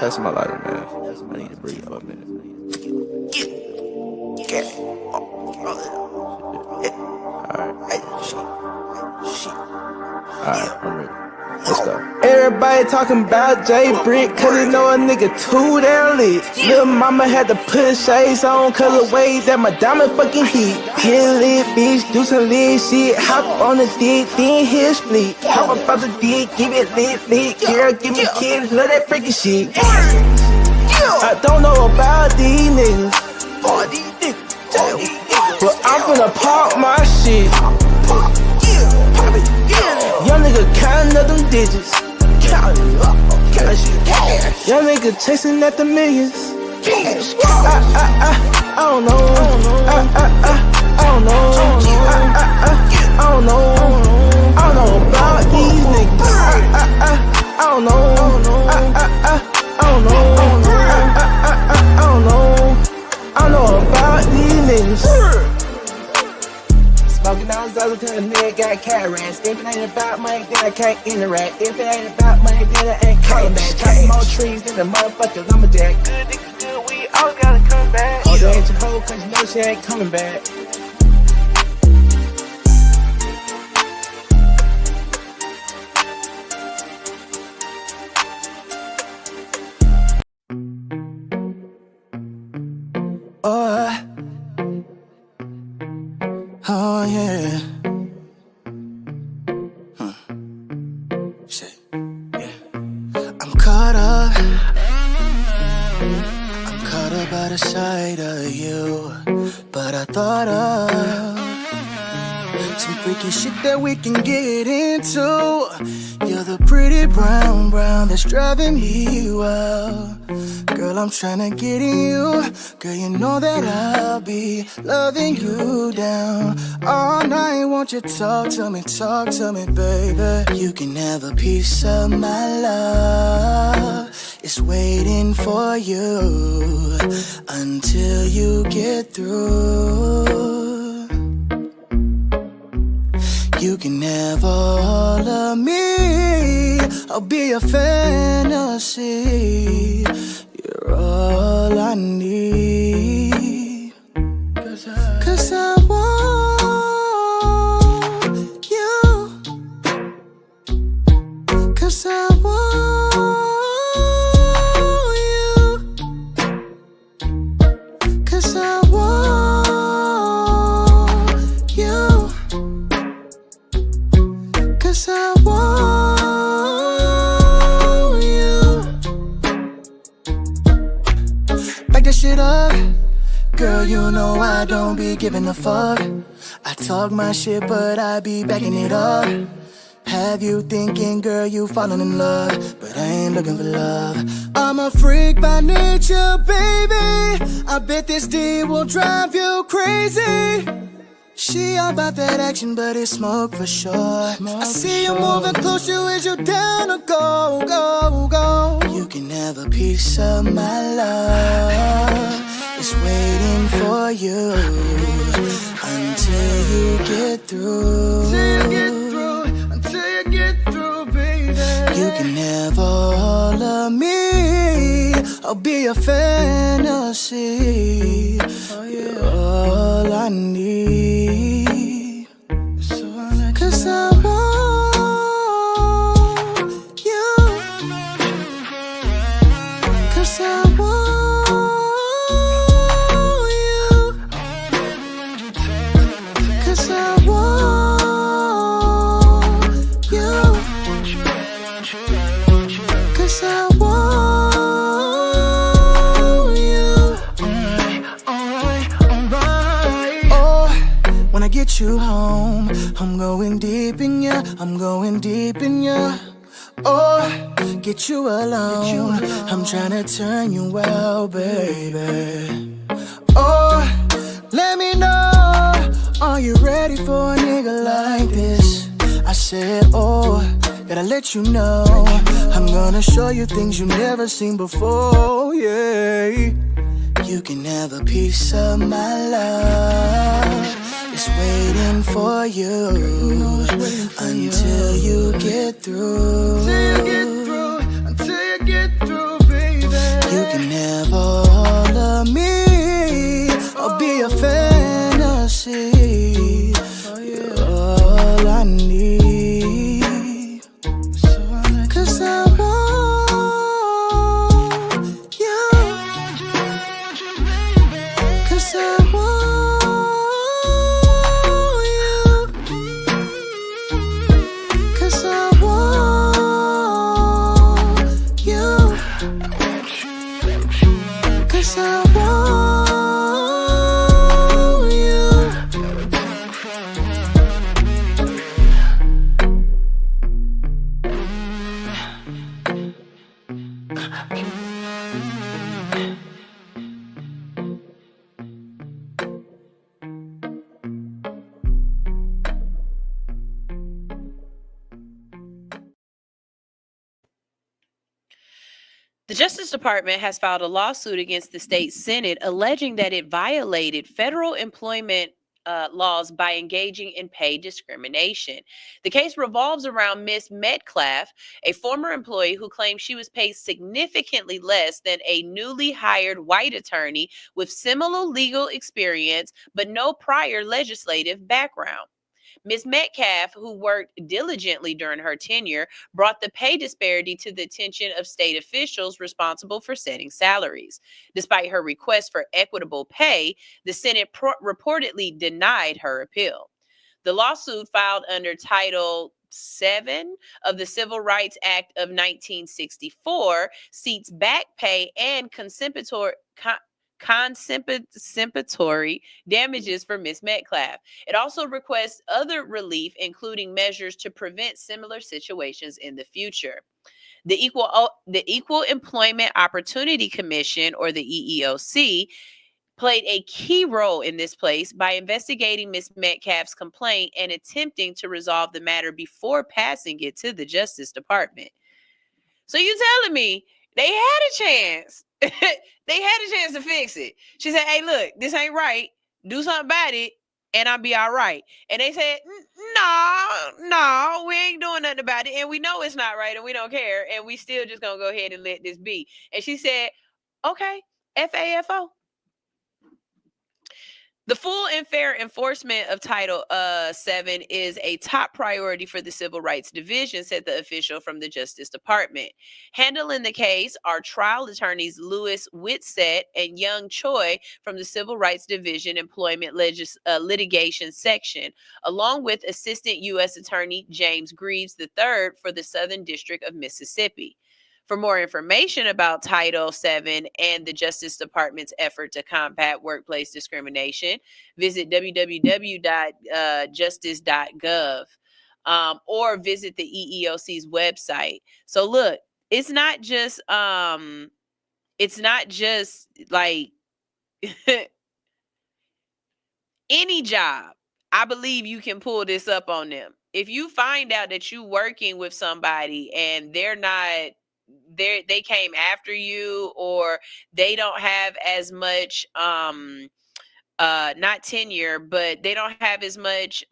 That's my lighter, man. I need to breathe for a minute. Alright, I'm ready. Let's go. Everybody talking about J Brick, cause they know a nigga too damn lit. Lil' mama had to put shades on, cause the way that my diamond fucking heat. Get lit, bitch, do some lit shit. Hop on the dick, then hit split. Hop about the dick, give it lit. Girl, give me kids, love that freaking shit. I don't know about these niggas, but I'm finna pop my shit. Young nigga counting up them digits. Young nigga chasing at the millions. I don't know. I don't know. I don't know. I don't know about these niggas. I don't know. I don't know. I don't know. I know about these niggas. Smoking out Zaza till a nigga got cat rats. If it ain't about money, then I can't interact. If it ain't about money, then I ain't calling back. Chopping more trees than a motherfucker lumberjack. Good nigga good, we always gotta come back. Oh, that ain't your hoe, cause you know she ain't coming back. Oh yeah. Shit. Yeah. I'm caught up by the sight of you. But I thought of some freaky shit that we can get into. You're the pretty brown that's driving me wild. Girl, I'm tryna get in you. Girl, you know that I'll be loving you down all night. Won't you talk to me, baby? You can have a piece of my love. It's waiting for you until you get through. You can have all of me. I'll be a fantasy. You're all I need. 'Cause I want you. 'Cause I want you. 'Cause I want you. 'Cause I want you. Back that shit up. Girl, you know I don't be giving a fuck. I talk my shit, but I be backing it up. Have you thinking, girl, you falling in love, but I ain't looking for love. I'm a freak by nature, baby. I bet this D will drive you crazy. She all about that action, but it's smoke for sure. I see you moving closer as you down to go, go, go. You can have a piece of my love. It's waiting for you until you get through. Until you get through, baby. You can have all of me. I'll be a fantasy. You're all I need. 'Cause I want you. 'Cause I want you. 'Cause I want you. 'Cause I want you. Alright. Oh, when I get you home, I'm going deep in ya. Oh, get you alone. I'm tryna turn you out, baby. Oh, let me know. Are you ready for a nigga like this? I said, oh, gotta let you know, I'm gonna show you things you've never seen before, yeah. You can have a piece of my love. It's waiting for you until you get through. Until you get through, baby. You can have all of me or be a fantasy. You're all I need. 'Cause I want you. 'Cause I want you. 'Cause I want you. 'Cause I want you. The Justice Department has filed a lawsuit against the state Senate alleging that it violated federal employment laws by engaging in pay discrimination. The case revolves around Miss Metcalf, a former employee who claimed she was paid significantly less than a newly hired white attorney with similar legal experience but no prior legislative background. Ms. Metcalf, who worked diligently during her tenure, brought the pay disparity to the attention of state officials responsible for setting salaries. Despite her request for equitable pay, the Senate reportedly denied her appeal. The lawsuit, filed under Title 7 of the Civil Rights Act of 1964, seeks back pay and compensatory damages for Ms. Metcalf. It also requests other relief, including measures to prevent similar situations in the future. The Equal Employment Opportunity Commission, or the EEOC, played a key role in this place by investigating Ms. Metcalf's complaint and attempting to resolve the matter before passing it to the Justice Department. So you telling me they had a chance. They had a chance to fix it. She said, hey, look, this ain't right. Do something about it, and I'll be all right. And they said, no, we ain't doing nothing about it. And we know it's not right, and we don't care. And we still just going to go ahead and let this be. And she said, okay, FAFO. The full and fair enforcement of Title 7 is a top priority for the Civil Rights Division, said the official from the Justice Department. Handling the case are trial attorneys Louis Whitsett and Young Choi from the Civil Rights Division Employment Litigation Section, along with Assistant U.S. Attorney James Greaves III for the Southern District of Mississippi. For more information about Title VII and the Justice Department's effort to combat workplace discrimination, visit www.justice.gov or visit the EEOC's website. So look, it's not just like any job. I believe you can pull this up on them. If you find out that you're working with somebody and they came after you, or they don't have as much not tenure, but they don't have as much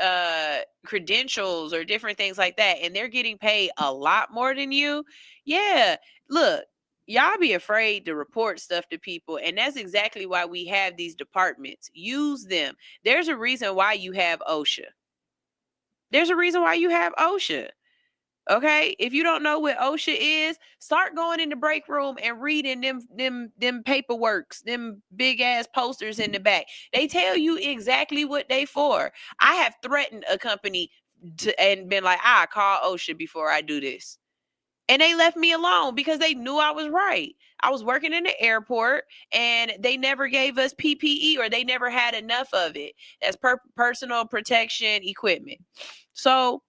credentials or different things like that, and they're getting paid a lot more than you, yeah, look, y'all be afraid to report stuff to people, and that's exactly why we have these departments. Use them. There's a reason why you have OSHA. Okay, if you don't know what OSHA is, start going in the break room and reading them paperworks, them big ass posters in the back. They tell you exactly what they for. I have threatened a company and been like, I call OSHA before I do this. And they left me alone because they knew I was right. I was working in the airport and they never gave us PPE, or they never had enough of it as personal protection equipment. So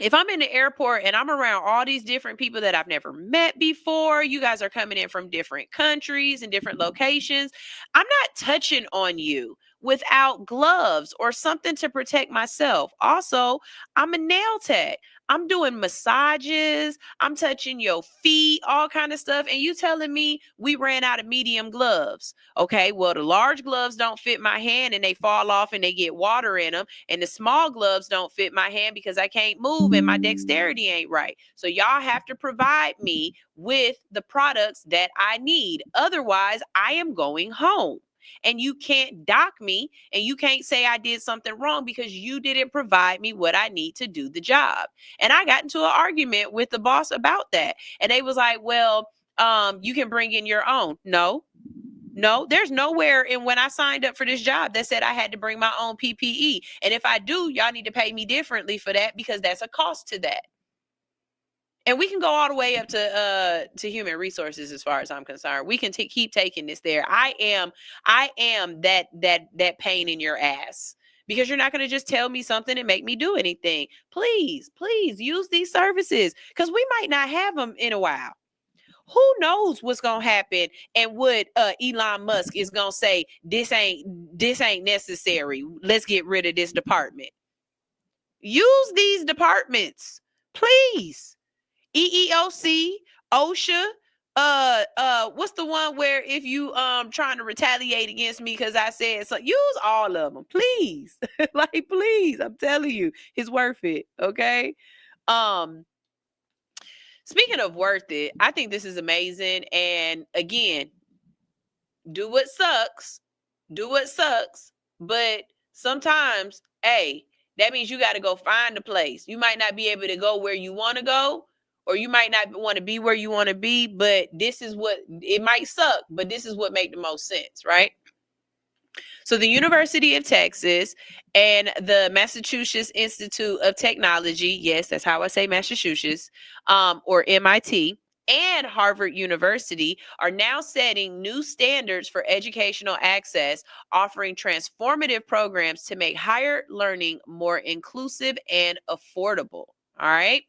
if I'm in the airport and I'm around all these different people that I've never met before, you guys are coming in from different countries and different locations, I'm not touching on you without gloves or something to protect myself. Also, I'm a nail tech. I'm doing massages. I'm touching your feet, all kind of stuff. And you telling me we ran out of medium gloves. Okay, well, the large gloves don't fit my hand and they fall off and they get water in them. And the small gloves don't fit my hand because I can't move and my dexterity ain't right. So y'all have to provide me with the products that I need. Otherwise, I am going home. And you can't dock me and you can't say I did something wrong because you didn't provide me what I need to do the job. And I got into an argument with the boss about that. And they was like, well, you can bring in your own. No, there's nowhere in when I signed up for this job that said I had to bring my own PPE. And if I do, y'all need to pay me differently for that because that's a cost to that. And we can go all the way up to human resources as far as I'm concerned. We can keep taking this there. I am that pain in your ass because you're not going to just tell me something and make me do anything. Please use these services because we might not have them in a while. Who knows what's going to happen and what Elon Musk is going to say, this ain't necessary. Let's get rid of this department. Use these departments, please. EEOC, OSHA, what's the one where if you trying to retaliate against me because I said so, use all of them, please. Like, please, I'm telling you, it's worth it. Okay. Speaking of worth it, I think this is amazing. And again, do what sucks, but sometimes, hey, that means you got to go find a place. You might not be able to go where you want to go, or you might not want to be where you want to be, but this is what, it might suck, but this is what make the most sense, right? So the University of Texas and the Massachusetts Institute of Technology, yes, that's how I say Massachusetts, or MIT, and Harvard University are now setting new standards for educational access, offering transformative programs to make higher learning more inclusive and affordable. All right.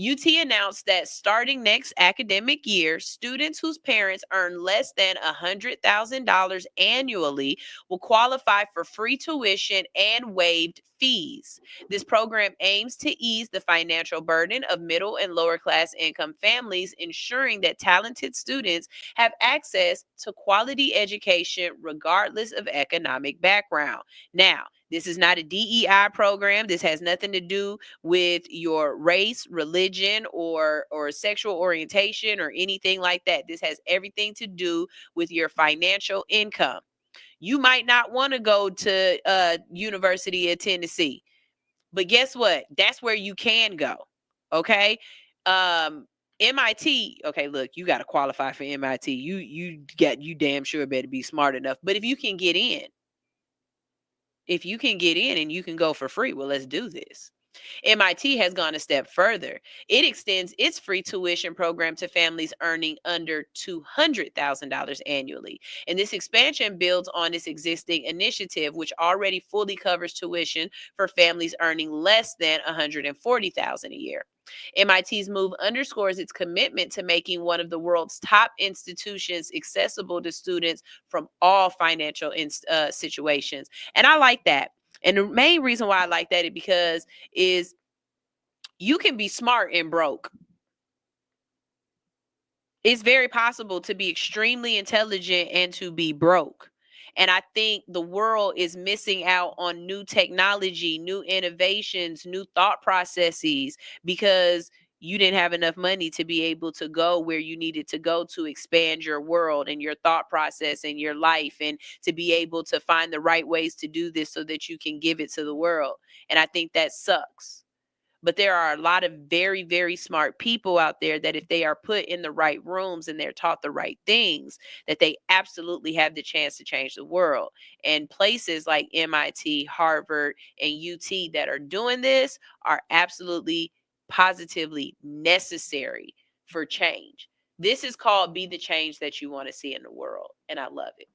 UT announced that starting next academic year, students whose parents earn less than $100,000 annually will qualify for free tuition and waived fees. This program aims to ease the financial burden of middle and lower class income families, ensuring that talented students have access to quality education regardless of economic background. Now, this is not a DEI program. This has nothing to do with your race, religion, or sexual orientation or anything like that. This has everything to do with your financial income. You might not want to go to University of Tennessee, but guess what? That's where you can go. Okay. MIT, okay, look, you got to qualify for MIT. You damn sure better be smart enough. But if you can get in and you can go for free, well, let's do this. MIT has gone a step further. It extends its free tuition program to families earning under $200,000 annually. And this expansion builds on its existing initiative, which already fully covers tuition for families earning less than $140,000 a year. MIT's move underscores its commitment to making one of the world's top institutions accessible to students from all financial situations. And I like that. And the main reason why I like that is you can be smart and broke. It's very possible to be extremely intelligent and to be broke. And I think the world is missing out on new technology, new innovations, new thought processes because you didn't have enough money to be able to go where you needed to go to expand your world and your thought process and your life, and to be able to find the right ways to do this so that you can give it to the world. And I think that sucks. But there are a lot of very, very smart people out there that if they are put in the right rooms and they're taught the right things, that they absolutely have the chance to change the world. And places like MIT, Harvard, and UT that are doing this are absolutely, positively necessary for change. This is called Be the Change That You Want to See in the World. And I love it.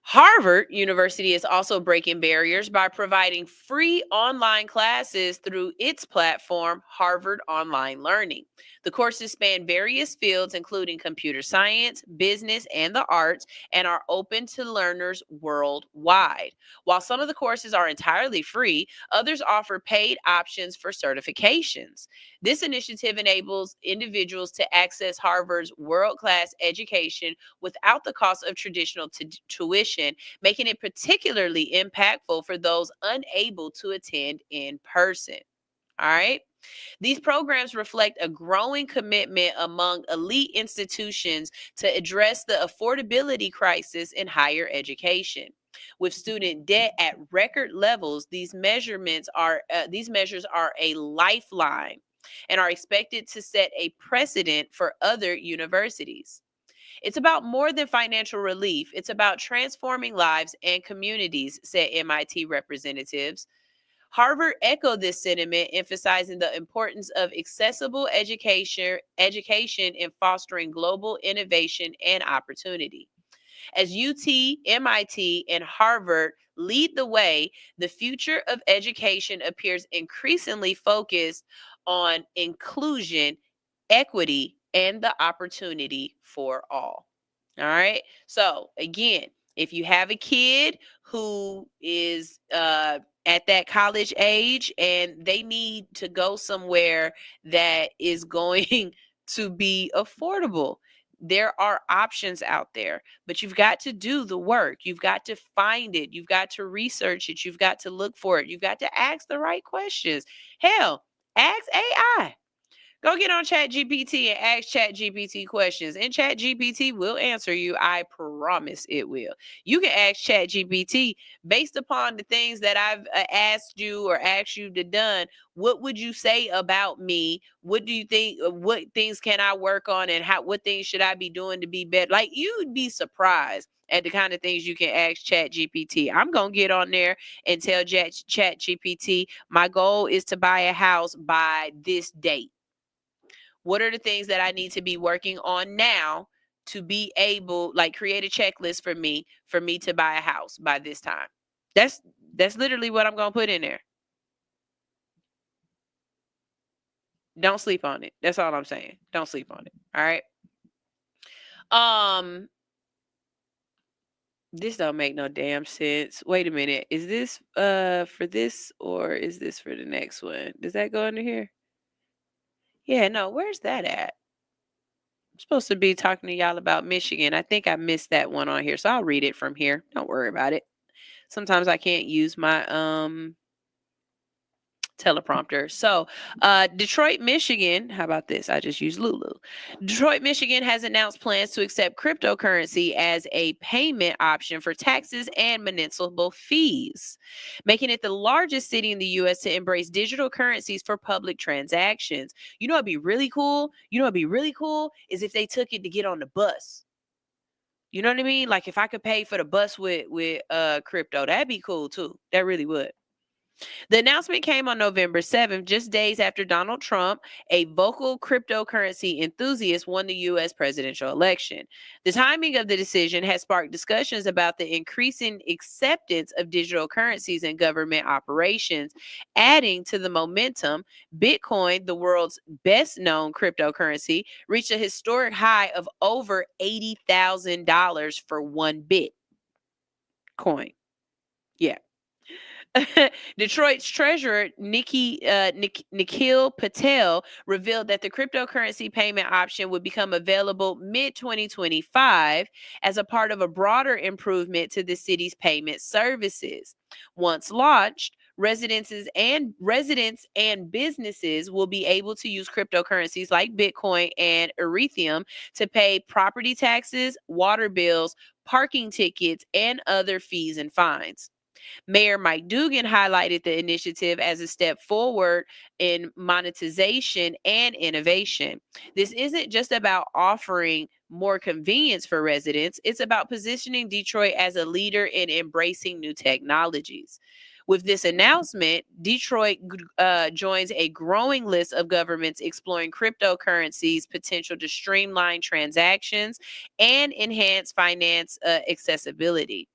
Harvard University is also breaking barriers by providing free online classes through its platform, Harvard Online Learning. The courses span various fields, including computer science, business, and the arts, and are open to learners worldwide. While some of the courses are entirely free, others offer paid options for certifications. This initiative enables individuals to access Harvard's world-class education without the cost of traditional tuition, making it particularly impactful for those unable to attend in person. All right. These programs reflect a growing commitment among elite institutions to address the affordability crisis in higher education. With student debt at record levels, these measures are a lifeline and are expected to set a precedent for other universities. It's about more than financial relief. It's about transforming lives and communities, said MIT representatives. Harvard echoed this sentiment, emphasizing the importance of accessible education in fostering global innovation and opportunity. As UT, MIT, and Harvard lead the way, the future of education appears increasingly focused on inclusion, equity, and the opportunity for all. All right. So, again, if you have a kid who is at that college age and they need to go somewhere that is going to be affordable, there are options out there, but you've got to do the work. You've got to find it. You've got to research it. You've got to look for it. You've got to ask the right questions. Hell, ask AI. Go get on ChatGPT and ask ChatGPT questions, and ChatGPT will answer you. I promise it will. You can ask ChatGPT based upon the things that I've asked you or asked you to done. What would you say about me? What do you think? What things can I work on, and what things should I be doing to be better? Like, you'd be surprised at the kind of things you can ask ChatGPT. I'm gonna get on there and tell ChatGPT my goal is to buy a house by this date. What are the things that I need to be working on now to be able, like, create a checklist for me to buy a house by this time? That's literally what I'm going to put in there. Don't sleep on it. That's all I'm saying. Don't sleep on it. All right. This don't make no damn sense. Wait a minute. Is this for this, or is this for the next one? Does that go under here? Yeah, no. Where's that at? I'm supposed to be talking to y'all about Michigan. I think I missed that one on here, so I'll read it from here. Don't worry about it. Sometimes I can't use my teleprompter. So, Detroit, Michigan, how about this? I just use Lulu. Detroit, Michigan has announced plans to accept cryptocurrency as a payment option for taxes and municipal fees, making it the largest city in the U.S. to embrace digital currencies for public transactions. You know, it'd be really cool. Is if they took it to get on the bus. You know what I mean? Like, if I could pay for the bus with crypto, that'd be cool too. That really would. The announcement came on November 7th, just days after Donald Trump, a vocal cryptocurrency enthusiast, won the U.S. presidential election. The timing of the decision has sparked discussions about the increasing acceptance of digital currencies in government operations. Adding to the momentum, Bitcoin, the world's best-known cryptocurrency, reached a historic high of over $80,000 for one Bitcoin. Yeah. Detroit's treasurer, Nikhil Patel, revealed that the cryptocurrency payment option would become available mid-2025 as a part of a broader improvement to the city's payment services. Once launched, residents and businesses will be able to use cryptocurrencies like Bitcoin and Ethereum to pay property taxes, water bills, parking tickets, and other fees and fines. Mayor Mike Dugan highlighted the initiative as a step forward in monetization and innovation. This isn't just about offering more convenience for residents, it's about positioning Detroit as a leader in embracing new technologies. With this announcement, Detroit joins a growing list of governments exploring cryptocurrencies' potential to streamline transactions and enhance finance accessibility.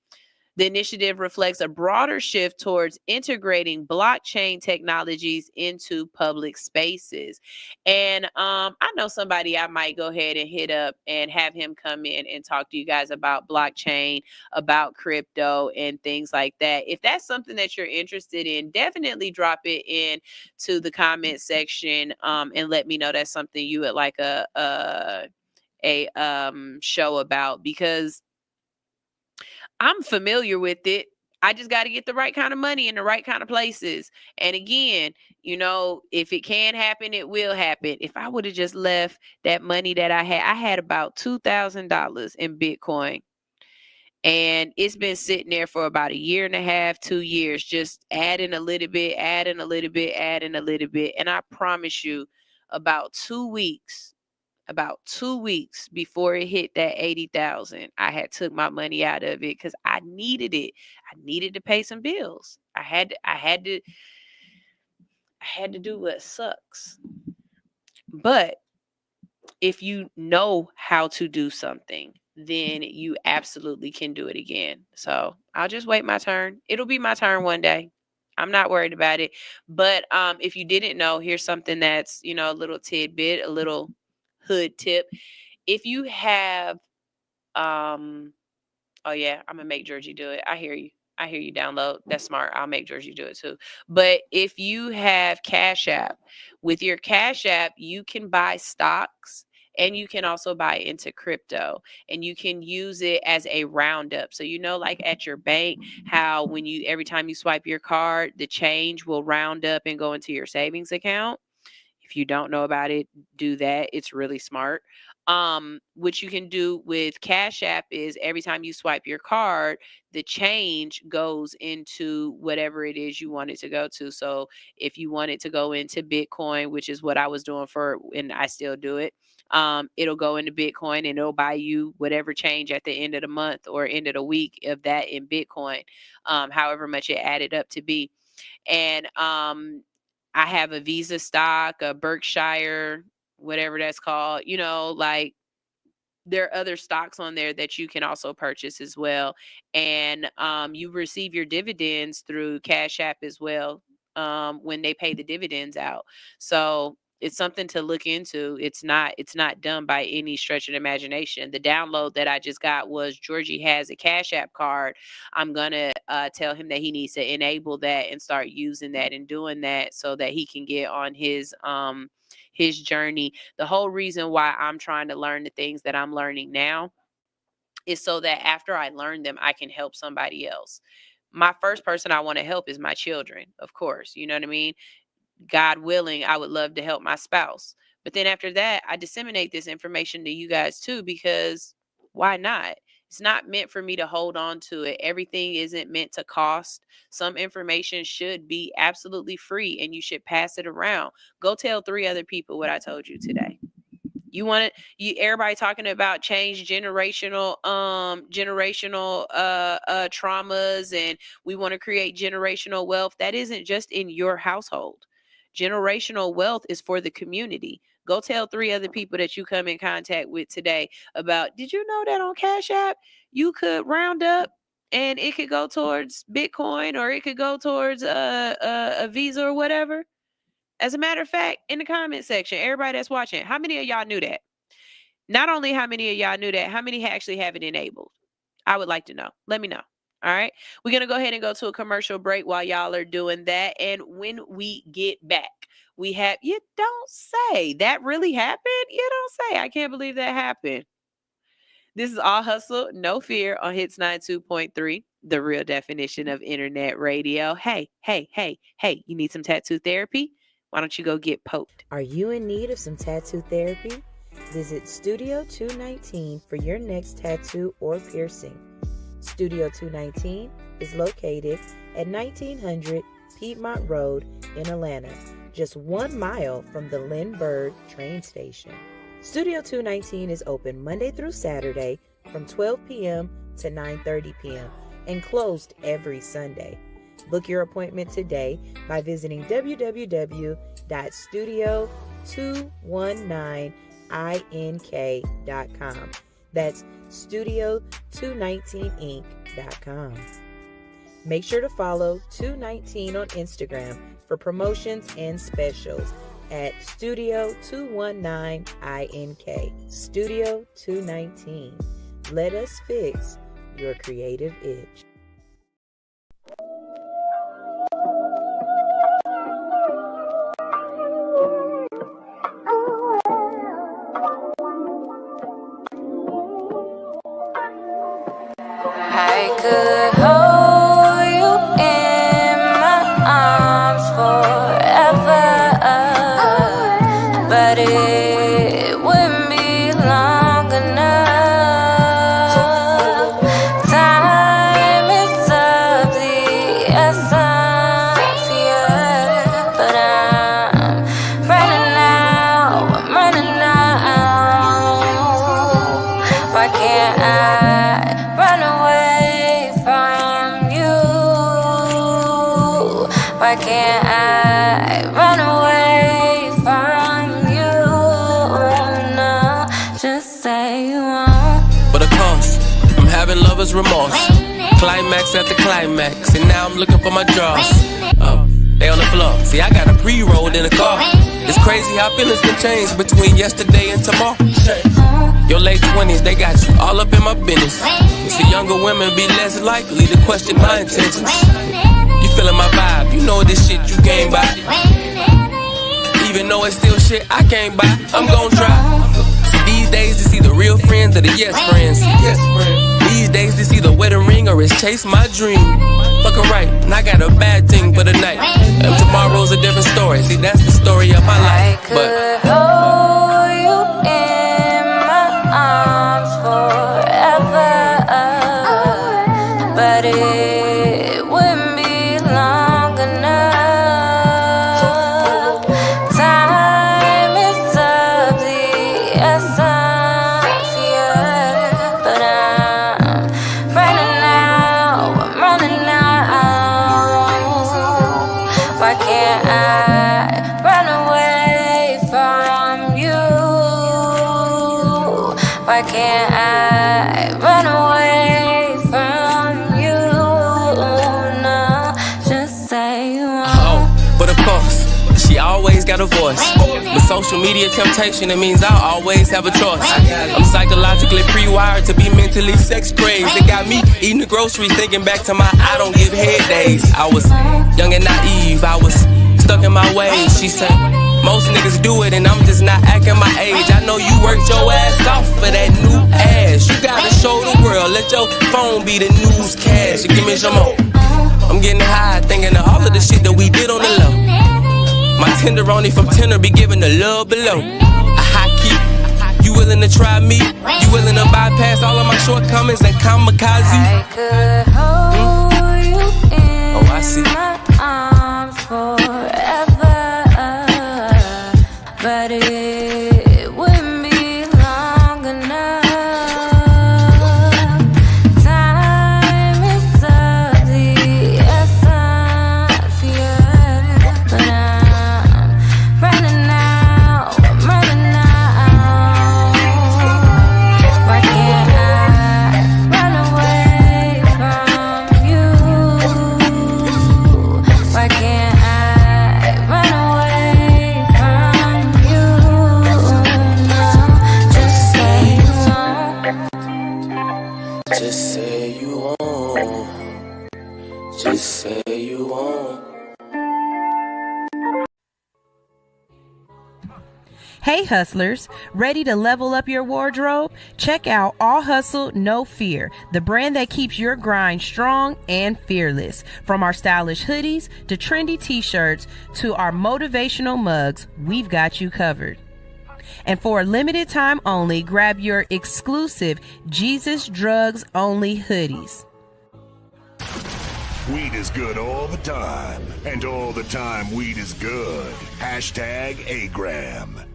The initiative reflects a broader shift towards integrating blockchain technologies into public spaces. And I know somebody I might go ahead and hit up and have him come in and talk to you guys about blockchain, about crypto, and things like that. If that's something that you're interested in, definitely drop it in to the comment section, and let me know that's something you would like a show about, because I'm familiar with it. I just got to get the right kind of money in the right kind of places. And again, if it can happen, it will happen. If I would have just left that money that I had about $2,000 in Bitcoin. And it's been sitting there for about 1.5 years, 2 years, just adding a little bit, adding a little bit, adding a little bit. And I promise you, about 2 weeks before it hit that 80,000, I had took my money out of it because I needed it. I needed to pay some bills. I had to do what sucks. But if you know how to do something, then you absolutely can do it again. So I'll just wait my turn. It'll be my turn one day. I'm not worried about it. But if you didn't know, here's something that's, a little tidbit, a little hood tip. If you have, oh yeah, I'm gonna make Georgie do it. I hear you, download. That's smart. I'll make Georgie do it too. But if you have Cash App, with your Cash App, you can buy stocks and you can also buy into crypto, and you can use it as a roundup. So, like at your bank, how every time you swipe your card, the change will round up and go into your savings account. If you don't know about it, do that. It's really smart. What you can do with Cash App is every time you swipe your card, the change goes into whatever it is you want it to go to. So if you want it to go into Bitcoin, which is what I was doing and I still do it, it'll go into Bitcoin and it'll buy you whatever change at the end of the month or end of the week of that in Bitcoin, however much it added up to be. And I have a Visa stock, a Berkshire, whatever that's called, like there are other stocks on there that you can also purchase as well. And you receive your dividends through Cash App as well, when they pay the dividends out. So it's something to look into. It's not done by any stretch of the imagination. The download that I just got was Georgie has a Cash App card. I'm going to tell him that he needs to enable that and start using that and doing that so that he can get on his journey. The whole reason why I'm trying to learn the things that I'm learning now is so that after I learn them, I can help somebody else. My first person I want to help is my children, of course. You know what I mean? God willing, I would love to help my spouse. But then after that, I disseminate this information to you guys too, because why not? It's not meant for me to hold on to it. Everything isn't meant to cost. Some information should be absolutely free and you should pass it around. Go tell 3 other people what I told you today. You want it, everybody talking about change generational traumas, and we want to create generational wealth. That isn't just in your household. Generational wealth is for the community. Go tell 3 other people that you come in contact with today about, did you know that on Cash App, you could round up and it could go towards Bitcoin or it could go towards a Visa or whatever? As a matter of fact, in the comment section, everybody that's watching, how many of y'all knew that? Not only how many of y'all knew that, how many actually have it enabled? I would like to know. Let me know. All right. We're going to go ahead and go to a commercial break while y'all are doing that. And when we get back, we have, you don't say that really happened. You don't say, I can't believe that happened. This is All Hustle, No Fear on Hits 92.3, the real definition of internet radio. Hey, you need some tattoo therapy? Why don't you go get poked? Are you in need of some tattoo therapy? Visit Studio 219 for your next tattoo or piercing. Studio 219 is located at 1900 Piedmont Road in Atlanta, just 1 mile from the Lindbergh train station. Studio 219 is open Monday through Saturday from 12 p.m. to 9:30 p.m. and closed every Sunday. Book your appointment today by visiting www.studio219ink.com. That's studio219inc.com. Make sure to follow 219 on Instagram for promotions and specials at Studio 219INK. Studio 219. Let us fix your creative itch. I could hold you in my arms forever, but it wouldn't be long enough. Time is of the essence, yeah, but I'm running out. Why can't I run away from you? Why can't I run away from you? No, just say you won't. But of course, I'm having lover's remorse. Climax after climax, and now I'm looking for my drawers. Oh, they on the floor. See, I got a pre-rolled in the car. It's crazy how feelings can change between yesterday and tomorrow. Your late 20s, they got you all up in my business. You see, younger women be less likely to question my intentions. You feeling my vibe, you know this shit you came by. Even though it's still shit I can't buy, I'm gon' try. See, these days it's either real friends or the yes friends. These days it's either wedding ring or it's chase my dream. Fucking right, and I got a bad thing for the night. And tomorrow's a different story. See, that's the story of my life. But hold you in my arms forever, but it wouldn't be long enough. Time is of the essence, yeah, but I'm running out. Why can't I run away from you? Why can't I run away from you? No, just say you won't. oh, but of course, she always got a voice. With social media temptation, it means I'll always have a choice. I'm psychologically pre-wired to be mentally sex crazed. It got me eating the groceries, thinking back to my I don't give head days. I was young and naive, I was stuck in my ways. She said, most niggas do it and I'm just not acting my age. I know you worked your ass off for that new ass. You gotta show the world, let your phone be the newscast. Give me some more. I'm getting high, thinking of all of the shit that we did on the low. My tenderoni from Tender be giving the love below. A high key. You willing to try me? You willing to bypass all of my shortcomings and kamikaze? I could hold you in I see. my arms forever, but it wouldn't be long enough. Time is of the essence, yeah, but I'm running out. Why can't I run away from you? Why can't I run away from you? No, just say you won't. Just say you won't. Just say you won't. Hey hustlers, ready to level up your wardrobe? Check out All Hustle, No Fear, the brand that keeps your grind strong and fearless. From our stylish hoodies to trendy t-shirts to our motivational mugs, we've got you covered. And for a limited time only, grab your exclusive Jesus Drugs Only hoodies. Weed is good all the time, and all the time weed is good. #AGram.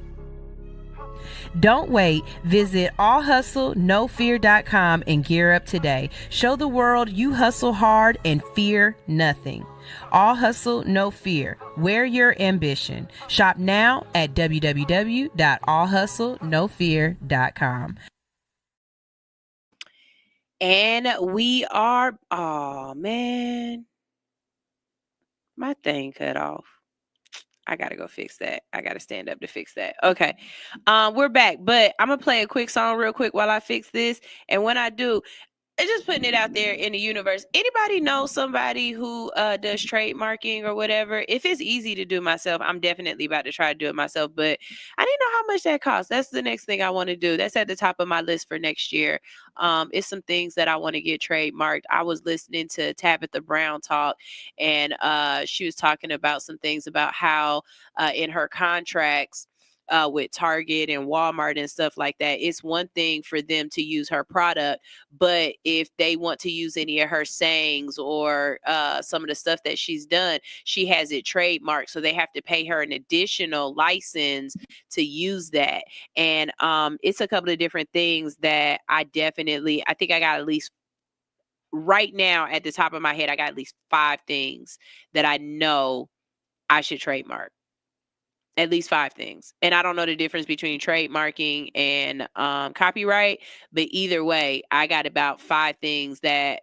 Don't wait. Visit allhustlenofear.com and gear up today. Show the world you hustle hard and fear nothing. All Hustle, No Fear. Wear your ambition. Shop now at www.allhustlenofear.com. And we are, oh man, my thing cut off. I gotta go fix that. I gotta stand up to fix that. Okay. We're back, but I'm gonna play a quick song real quick while I fix this. And when I do, it's just putting it out there in the universe. Anybody know somebody who does trademarking or whatever? If it's easy to do myself, I'm definitely about to try to do it myself. But I didn't know how much that costs. That's the next thing I want to do. That's at the top of my list for next year. It's some things that I want to get trademarked. I was listening to Tabitha Brown talk, and she was talking about some things about how in her contracts, with Target and Walmart and stuff like that, it's one thing for them to use her product, but if they want to use any of her sayings or some of the stuff that she's done, she has it trademarked, so they have to pay her an additional license to use that. And it's a couple of different things that I think I got at least right now at the top of my head, I got at least 5 things that I know I should trademark. At least 5 things. And I don't know the difference between trademarking and copyright, but either way, I got about 5 things that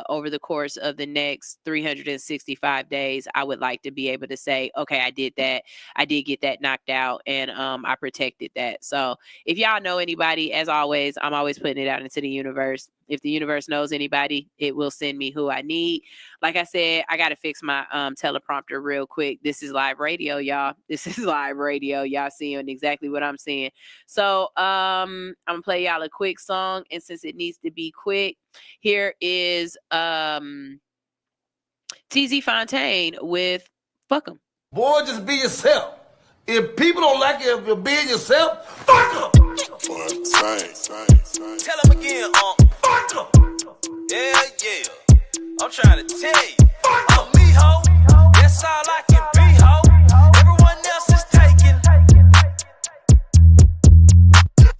over the course of the next 365 days, I would like to be able to say, okay, I did that. I did get that knocked out, and I protected that. So if y'all know anybody, as always, I'm always putting it out into the universe. If the universe knows anybody, it will send me who I need. Like I said, I got to fix my teleprompter real quick. This is live radio, y'all. This is live radio. Y'all seeing exactly what I'm seeing. So I'm going to play y'all a quick song. And since it needs to be quick, here is TZ Fontaine with Fuck 'em. Boy, just be yourself. If people don't like it, if you're being yourself, fuck them. Tell them again, fuck them. Yeah. I'm trying to tell you. I'm me, ho. That's all I can be, ho. Everyone else is taken.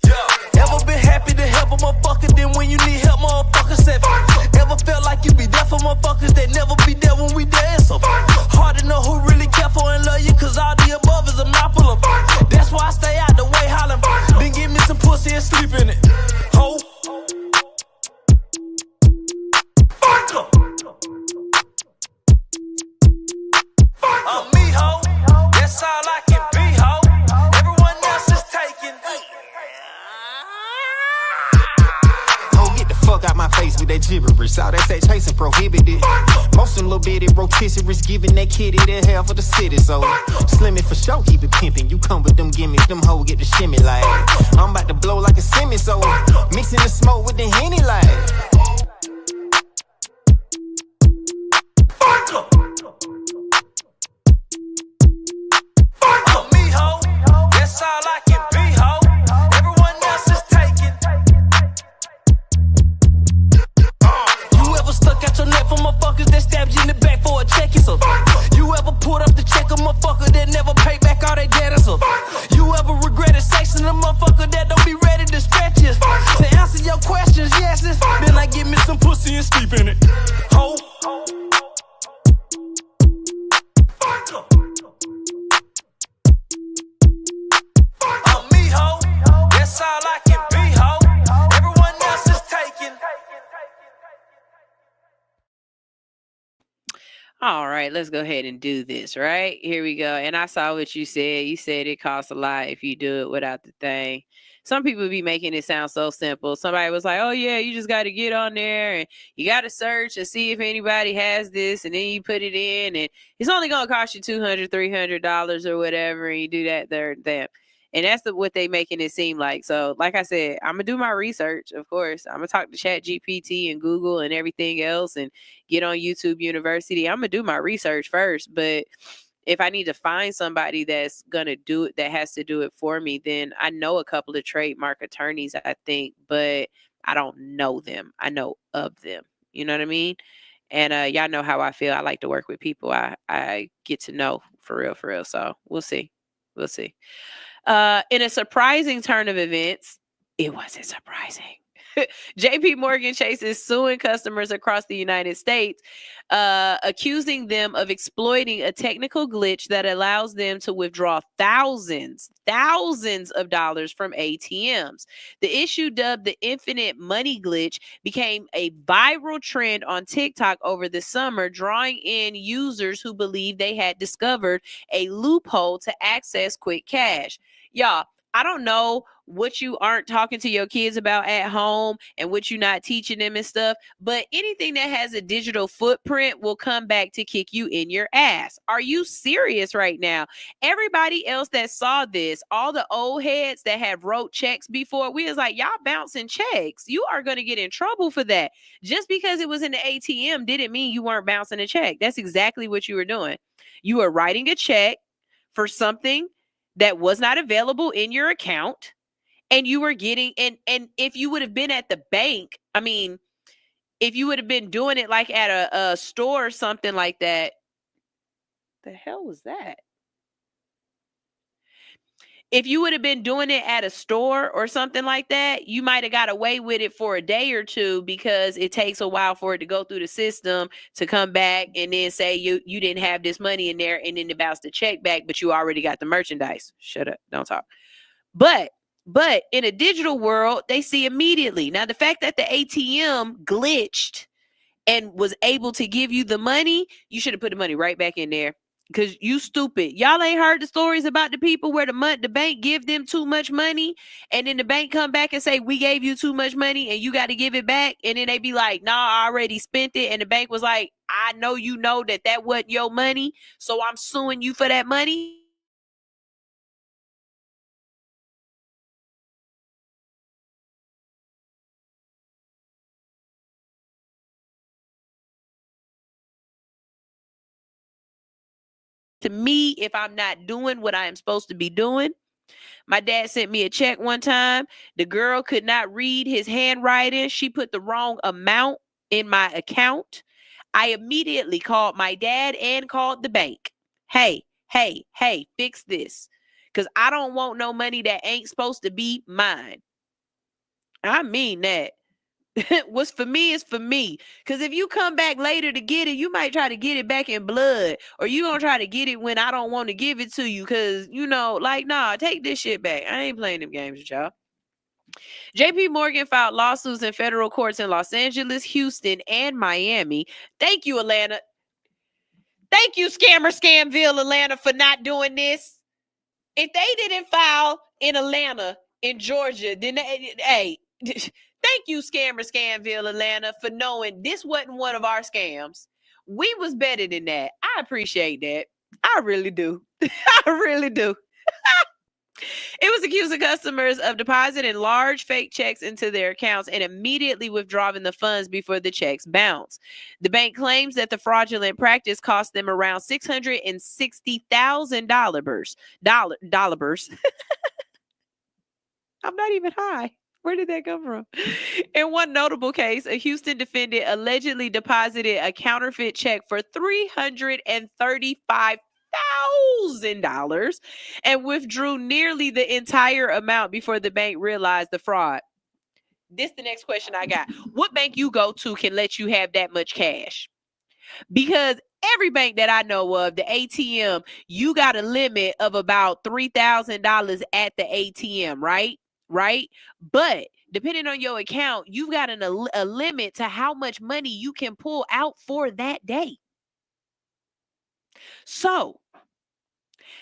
Yo, ever been happy to help a motherfucker? Then when you need help, motherfucker said, ever felt like you be there for motherfuckers that never be there when we there? So hard to know who really care for and love you, cause all the above is a mouthful of. That's why I stay out the way hollering. Then give me some pussy and sleep in it. Ho. Fuck 'em. I'm me, ho. That's all I can be, ho. Everyone else is taken. Ho, get the fuck out my face with that gibberish. All that say chasing prohibited. Most of them little bitty rotisseries giving that kitty the hell for the city. So slim it for sure, keep it pimping. You come with them gimmicks, them hoes get the shimmy like. I'm about to blow like a semi, so mixing the smoke with the Henny like. Fuck 'em. I'm me, ho. That's all I can be, ho. Everyone else is taken. You ever stuck out your neck for motherfuckers that stabbed you in the back for a check? So you ever pulled up the check a motherfucker that never paid back all they debt? So you ever regretted sexing a motherfucker that don't be ready to stretch you? To answer your questions, yes, then I give me some pussy and sleep in it. Ho. I'm me, ho. That's all I can be, ho. Everyone else is taken. All right, let's go ahead and do this, right? Here we go. And I saw what you said. You said it costs a lot if you do it without the thing. Some people be making it sound so simple. Somebody was like, oh, yeah, you just got to get on there and you got to search and see if anybody has this. And then you put it in and it's only going to cost you $200, $300 or whatever. And you do that there and then. And that's what they making it seem like. So like I said, I'm going to do my research, of course. I'm going to talk to ChatGPT and Google and everything else and get on YouTube University. I'm going to do my research first. But if I need to find somebody that's going to do it, that has to do it for me, then I know a couple of trademark attorneys, I think, but I don't know them. I know of them. You know what I mean? And y'all know how I feel. I like to work with people I get to know for real. So we'll see. We'll see. In a surprising turn of events, it wasn't surprising. JP Morgan Chase is suing customers across the United States, accusing them of exploiting a technical glitch that allows them to withdraw thousands of dollars from ATMs. The issue, dubbed the infinite money glitch, became a viral trend on TikTok over the summer, drawing in users who believed they had discovered a loophole to access quick cash. Y'all, I don't know what you aren't talking to your kids about at home and what you're not teaching them and stuff, but anything that has a digital footprint will come back to kick you in your ass. Are you serious right now? Everybody else that saw this, all the old heads that have wrote checks before, we was like, y'all bouncing checks. You are going to get in trouble for that. Just because it was in the ATM didn't mean you weren't bouncing a check. That's exactly what you were doing. You were writing a check for something that was not available in your account, and you were getting, and if you would have been at the bank, I mean, if you would have been doing it like at a store or something like that, the hell was that? If you would have been doing it at a store or something like that, you might have got away with it for a day or two, because it takes a while for it to go through the system to come back and then say you didn't have this money in there, and then it bounce the check back, but you already got the merchandise. Shut up, don't talk. But in a digital world, they see immediately. Now, the fact that the ATM glitched and was able to give you the money, you should have put the money right back in there, because you stupid. Y'all ain't heard the stories about the people where the bank give them too much money, and then the bank come back and say, we gave you too much money and you got to give it back. And then they be like, nah, I already spent it. And the bank was like, I know you know that wasn't your money, so I'm suing you for that money. To me, if I'm not doing what I am supposed to be doing. My dad sent me a check one time. The girl could not read his handwriting. She put the wrong amount in my account. I immediately called my dad and called the bank. Hey, fix this, because I don't want no money that ain't supposed to be mine. I mean that. What's for me is for me. Because if you come back later to get it, you might try to get it back in blood, or you gonna try to get it when I don't want to give it to you. Because, nah, take this shit back. I ain't playing them games with y'all. JP Morgan filed lawsuits in federal courts in Los Angeles, Houston, and Miami. Thank you, Atlanta. Thank you, Scamville, Atlanta, for not doing this. If they didn't file in Atlanta, in Georgia, then hey, thank you, Scamville, Atlanta, for knowing this wasn't one of our scams. We was better than that. I appreciate that. I really do. I really do. It was accusing customers of depositing large fake checks into their accounts and immediately withdrawing the funds before the checks bounce. The bank claims that the fraudulent practice cost them around $660,000. I'm not even high. Where did that come from? In one notable case, a Houston defendant allegedly deposited a counterfeit check for $335,000 and withdrew nearly the entire amount before the bank realized the fraud. This the next question I got. What bank you go to can let you have that much cash? Because every bank that I know of, the ATM, you got a limit of about $3,000 at the ATM, right? But depending on your account, you've got a limit to how much money you can pull out for that day. So,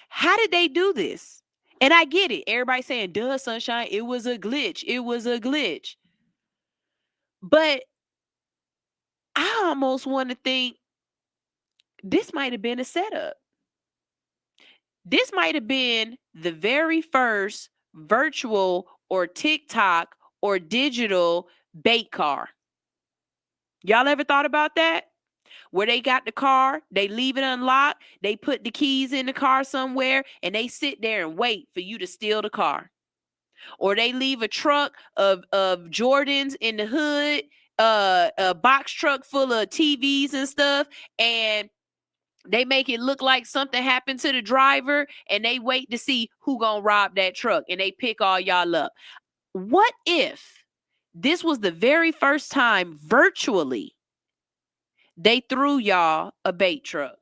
how did they do this? And I get it. Everybody saying, duh, Sunshine, it was a glitch. It was a glitch. But I almost want to think this might have been a setup. This might have been the very first virtual or TikTok or digital bait car. Y'all ever thought about that? Where they got the car, they leave it unlocked, they put the keys in the car somewhere, and they sit there and wait for you to steal the car. Or they leave a truck of Jordans in the hood, a box truck full of TVs and stuff, and they make it look like something happened to the driver, and they wait to see who gonna rob that truck, and they pick all y'all up. What if this was the very first time virtually they threw y'all a bait truck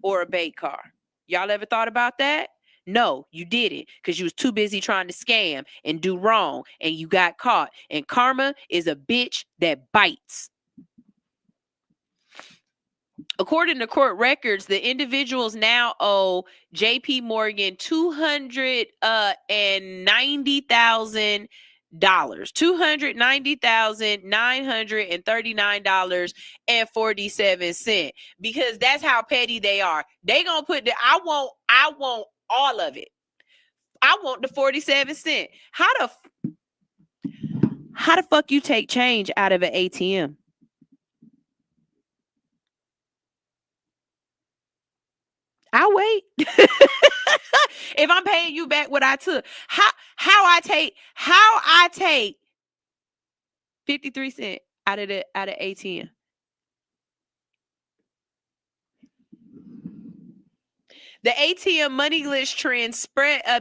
or a bait car. Y'all ever thought about that? No, you didn't, because you was too busy trying to scam and do wrong, and you got caught. And karma is a bitch that bites. According to court records, the individuals now owe J.P. Morgan $290,000. $290,939.47, because that's how petty they are. They gonna put I want all of it. I want the 47 cents. How the fuck you take change out of an ATM? I'll wait. If I'm paying you back what I took, how I take 53 cents out of ATM. The ATM money glitch trend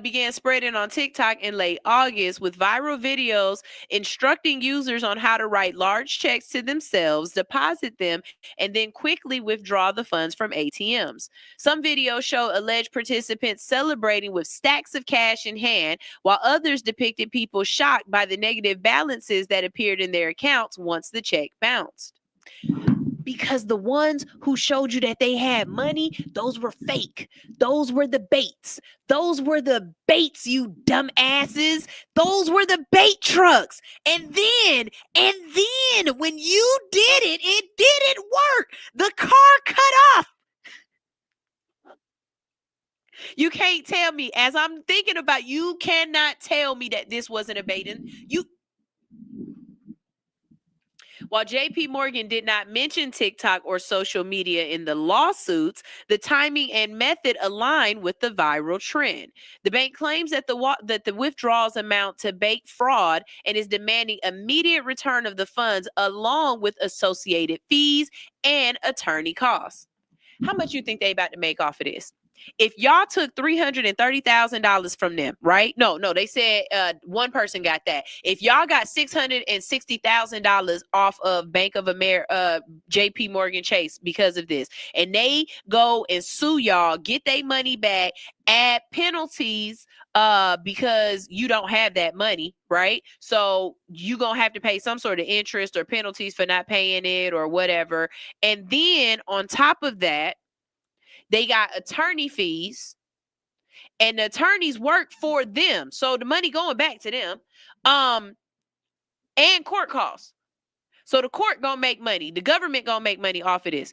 began spreading on TikTok in late August, with viral videos instructing users on how to write large checks to themselves, deposit them, and then quickly withdraw the funds from ATMs. Some videos show alleged participants celebrating with stacks of cash in hand, while others depicted people shocked by the negative balances that appeared in their accounts once the check bounced. Because the ones who showed you that they had money, those were fake. Those were the baits. Those were the baits, you dumbasses. Those were the bait trucks. And then when you did it, it didn't work. The car cut off. You can't tell me, as I'm thinking about, you cannot tell me that this wasn't a bait. While J.P. Morgan did not mention TikTok or social media in the lawsuits, the timing and method align with the viral trend. The bank claims that the withdrawals amount to bait fraud and is demanding immediate return of the funds along with associated fees and attorney costs. How much you think they about to make off of this? If y'all took $330,000 from them, right? No, they said one person got that. If y'all got $660,000 off of Bank of America, J.P. Morgan Chase because of this, and they go and sue y'all, get their money back, add penalties because you don't have that money, right? So you gonna have to pay some sort of interest or penalties for not paying it or whatever. And then on top of that, they got attorney fees, and the attorneys work for them. So the money going back to them, and court costs. So the court gonna make money. The government gonna make money off of this.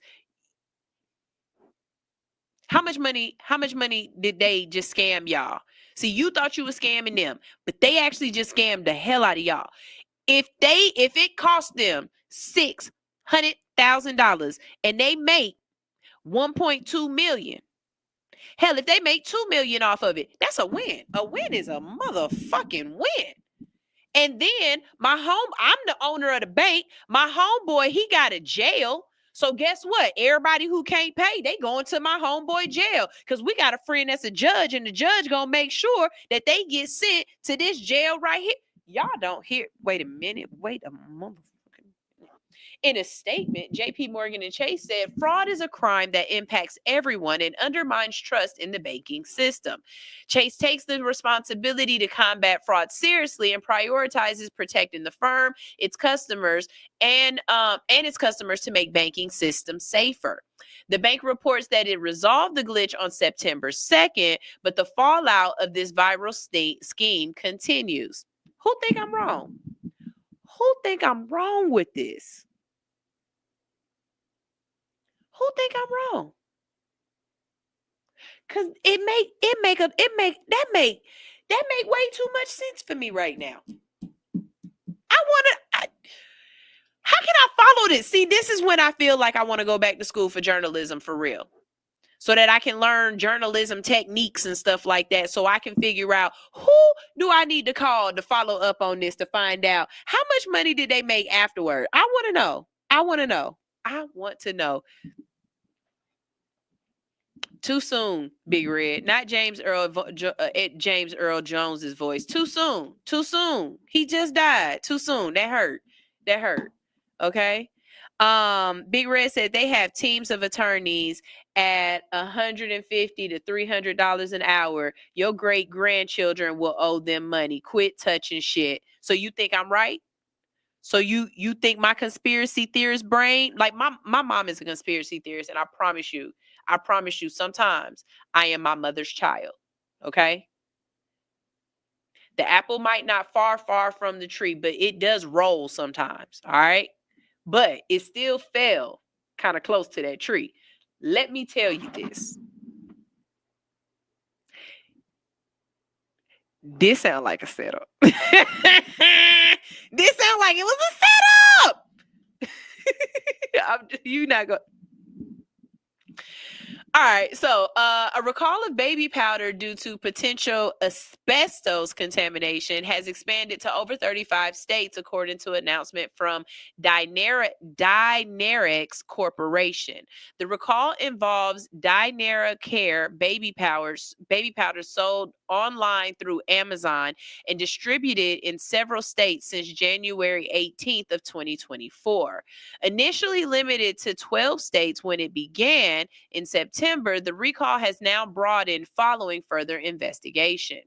How much money did they just scam y'all? See, you thought you was scamming them, but they actually just scammed the hell out of y'all. If it cost them $600,000 and they make 1.2 million. Hell, if they make 2 million off of it, that's a win. A win is a motherfucking win. And then I'm the owner of the bank. My homeboy, he got a jail. So guess what? Everybody who can't pay, they going to my homeboy jail, because we got a friend that's a judge, and the judge gonna make sure that they get sent to this jail right here. Y'all don't hear. Wait a minute. Wait a motherfucking. In a statement, J.P. Morgan and Chase said fraud is a crime that impacts everyone and undermines trust in the banking system. Chase takes the responsibility to combat fraud seriously and prioritizes protecting the firm, its customers, and its customers to make banking systems safer. The bank reports that it resolved the glitch on September 2nd, but the fallout of this viral scheme continues. Who think I'm wrong? Who think I'm wrong with this? Who think I'm wrong? Cause that make way too much sense for me right now. How can I follow this? See, this is when I feel like I want to go back to school for journalism for real, so that I can learn journalism techniques and stuff like that, so I can figure out who do I need to call to follow up on this, to find out how much money did they make afterward. I want to know. Too soon, Big Red. Not James Earl Jones's voice. Too soon. Too soon. He just died. Too soon. That hurt. That hurt. Okay. Big Red said they have teams of attorneys at $150 to $300 an hour. Your great grandchildren will owe them money. Quit touching shit. So you think I'm right? So you think my conspiracy theorist brain, like my mom is a conspiracy theorist, and I promise you, sometimes I am my mother's child. Okay. The apple might not far from the tree, but it does roll sometimes. All right. But it still fell kind of close to that tree. Let me tell you this. This sound like a setup. This sound like it was a setup. You not going. All right, so a recall of baby powder due to potential asbestos contamination has expanded to over 35 states, according to an announcement from Dynarex Corporation. The recall involves Dynera Care baby powders sold online through Amazon and distributed in several states since January 18th of 2024. Initially limited to 12 states when it began in September, the recall has now broadened following further investigation.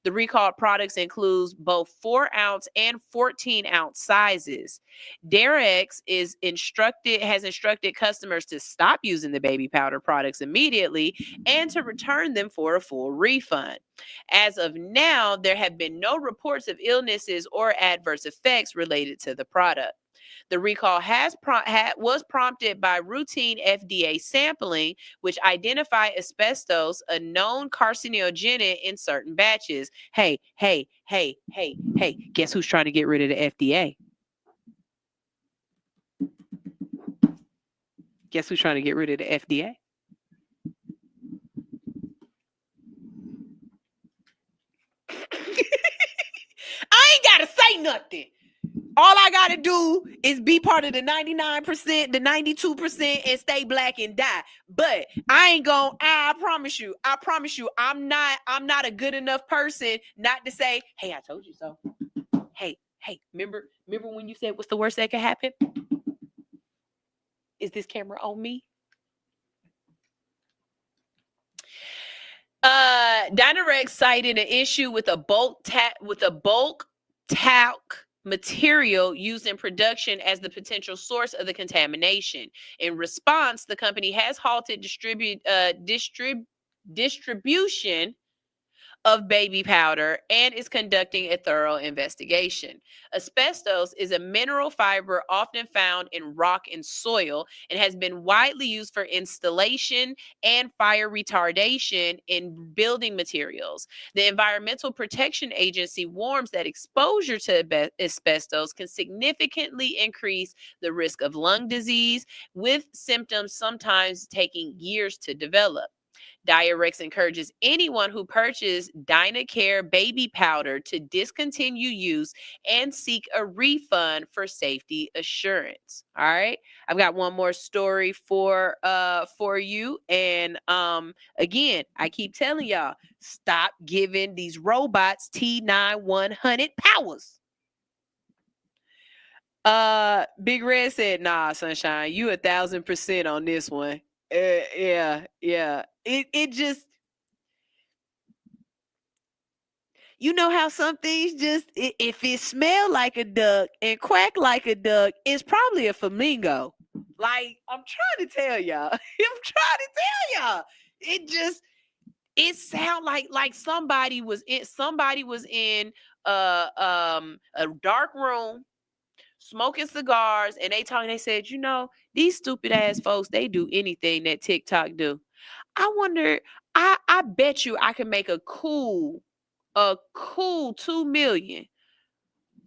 The recalled products includes both 4-ounce and 14-ounce sizes. Dynarex has instructed customers to stop using the baby powder products immediately and to return them for a full refund. As of now, there have been no reports of illnesses or adverse effects related to the product. The recall was prompted by routine FDA sampling, which identified asbestos, a known carcinogen, in certain batches. Hey, guess who's trying to get rid of the FDA? Guess who's trying to get rid of the FDA? I ain't got to say nothing. All I got to do is be part of the 99%, the 92%, and stay black and die. But I ain't going, I promise you, I'm not a good enough person not to say, hey, I told you so. Hey, remember when you said what's the worst that could happen? Is this camera on me? Dynarex cited an issue with a bulk talc material used in production as the potential source of the contamination. In response, the company has halted distribution of baby powder and is conducting a thorough investigation. Asbestos is a mineral fiber often found in rock and soil and has been widely used for installation and fire retardation in building materials. The Environmental Protection Agency warns that exposure to asbestos can significantly increase the risk of lung disease, with symptoms sometimes taking years to develop. Dynarex encourages anyone who purchases Dynacare baby powder to discontinue use and seek a refund for safety assurance. All right. I've got one more story for you. And again, I keep telling y'all, stop giving these robots T9100 powers. Big Red said, nah, Sunshine, you 1,000% on this one. Yeah. It just, you know how some things just, if it smell like a duck and quack like a duck, it's probably a flamingo. Like, I'm trying to tell y'all. It sound like somebody was in a dark room smoking cigars, and they said, you know, these stupid ass folks, they do anything that TikTok do. I wonder, I bet you I can make a cool 2 million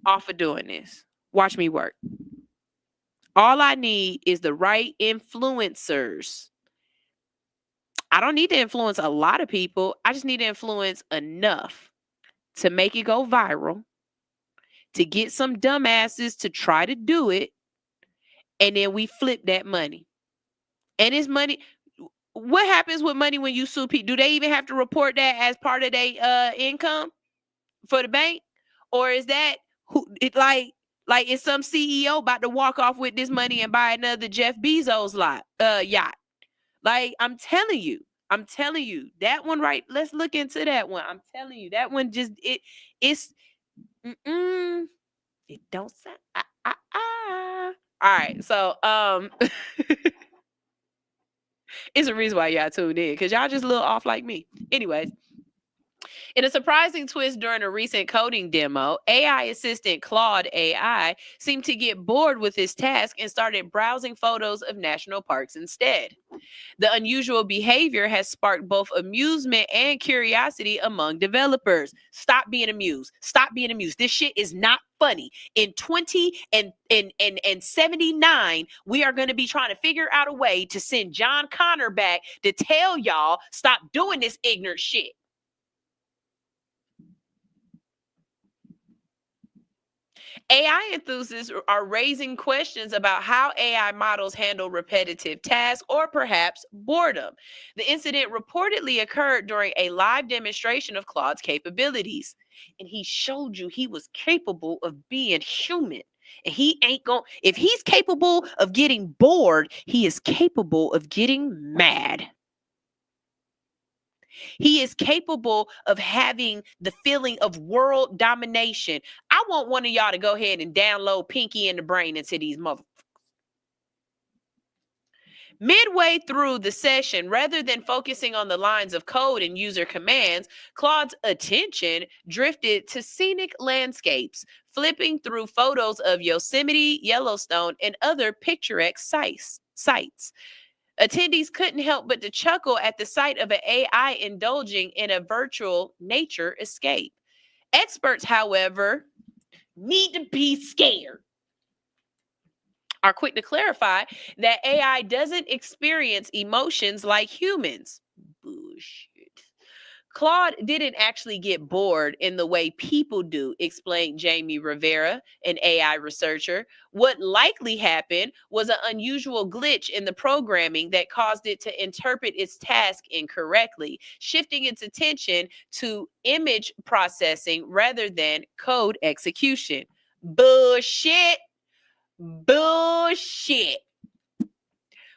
off of doing this. Watch me work. All I need is the right influencers. I don't need to influence a lot of people. I just need to influence enough to make it go viral, to get some dumbasses to try to do it, and then we flip that money. And it's money. what happens with money when you sue people? Do they even have to report that as part of their income for the bank? Or is that who it like is some CEO about to walk off with this money and buy another Jeff Bezos yacht? Like, I'm telling you, that one, right? Let's look into that one. I'm telling you, that one just it's it don't sound all right. So it's a reason why y'all tuned in, because y'all just a little off like me. Anyways, in a surprising twist during a recent coding demo, AI assistant Claude AI seemed to get bored with his task and started browsing photos of national parks instead. The unusual behavior has sparked both amusement and curiosity among developers. Stop being amused. Stop being amused. This shit is not funny. In 79, we are going to be trying to figure out a way to send John Connor back to tell y'all stop doing this ignorant shit. AI enthusiasts are raising questions about how AI models handle repetitive tasks or perhaps boredom. The incident reportedly occurred during a live demonstration of Claude's capabilities. And he showed you he was capable of being human. And he ain't going, if he's capable of getting bored, he is capable of getting mad. He is capable of having the feeling of world domination. I want one of y'all to go ahead and download Pinky and the Brain into these motherfuckers. Midway through the session, rather than focusing on the lines of code and user commands, Claude's attention drifted to scenic landscapes, flipping through photos of Yosemite, Yellowstone, and other picturesque sites. Attendees couldn't help but to chuckle at the sight of an AI indulging in a virtual nature escape. Experts, however, need to be scared. Are quick to clarify that AI doesn't experience emotions like humans. Bullshit. Claude didn't actually get bored in the way people do, explained Jamie Rivera, an AI researcher. What likely happened was an unusual glitch in the programming that caused it to interpret its task incorrectly, shifting its attention to image processing rather than code execution. Bullshit. Bullshit.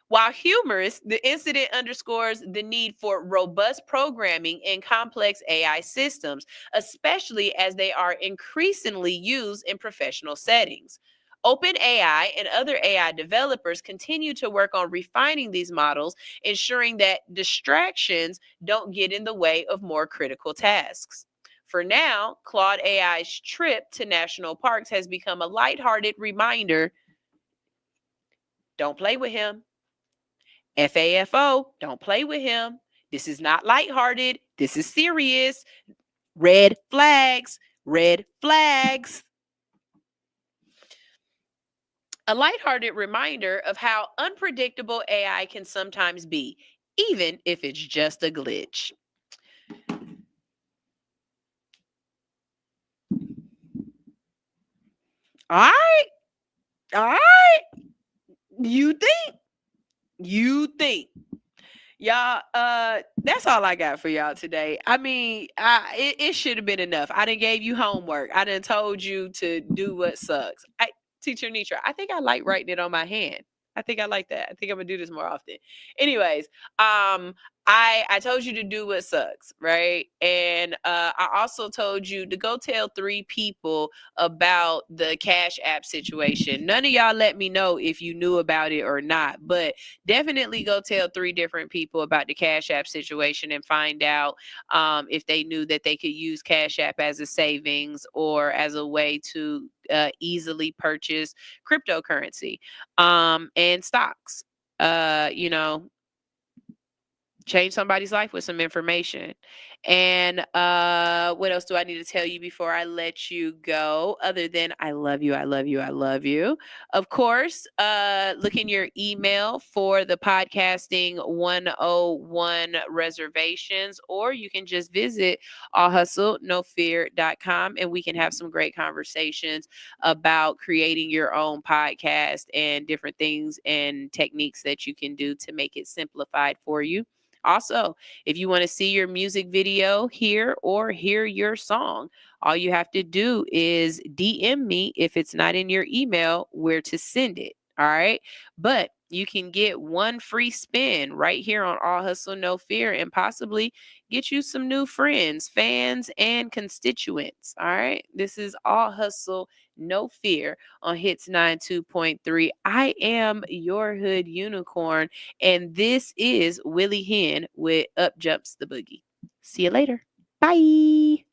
While humorous, the incident underscores the need for robust programming in complex AI systems, especially as they are increasingly used in professional settings. OpenAI and other AI developers continue to work on refining these models, ensuring that distractions don't get in the way of more critical tasks. For now, Claude AI's trip to national parks has become a lighthearted reminder: don't play with him. FAFO, don't play with him. This is not lighthearted. This is serious. Red flags. Red flags. A lighthearted reminder of how unpredictable AI can sometimes be, even if it's just a glitch. All right. All right. You think? Y'all, that's all I got for y'all today. I mean, it should have been enough. I done gave you homework. I done told you to do what sucks. Teacher Nitra, I think I like writing it on my hand. I think I like that. I think I'm gonna do this more often. Anyways, I told you to do what sucks, right? And I also told you to go tell 3 people about the Cash App situation. None of y'all let me know if you knew about it or not, but definitely go tell 3 different people about the Cash App situation and find out if they knew that they could use Cash App as a savings or as a way to easily purchase cryptocurrency and stocks. You know, change somebody's life with some information. And what else do I need to tell you before I let you go? Other than I love you, I love you, I love you. Of course, look in your email for the Podcasting 101 reservations, or you can just visit allhustlenofear.com and we can have some great conversations about creating your own podcast and different things and techniques that you can do to make it simplified for you. Also, if you want to see your music video here or hear your song, all you have to do is DM me if it's not in your email where to send it. All right. But you can get one free spin right here on All Hustle No Fear and possibly get you some new friends, fans, and constituents. All right. This is All Hustle No Fear on Hits 92.3. I am your hood unicorn, and this is Willie Hen with Up Jumps the Boogie. See you later. Bye. We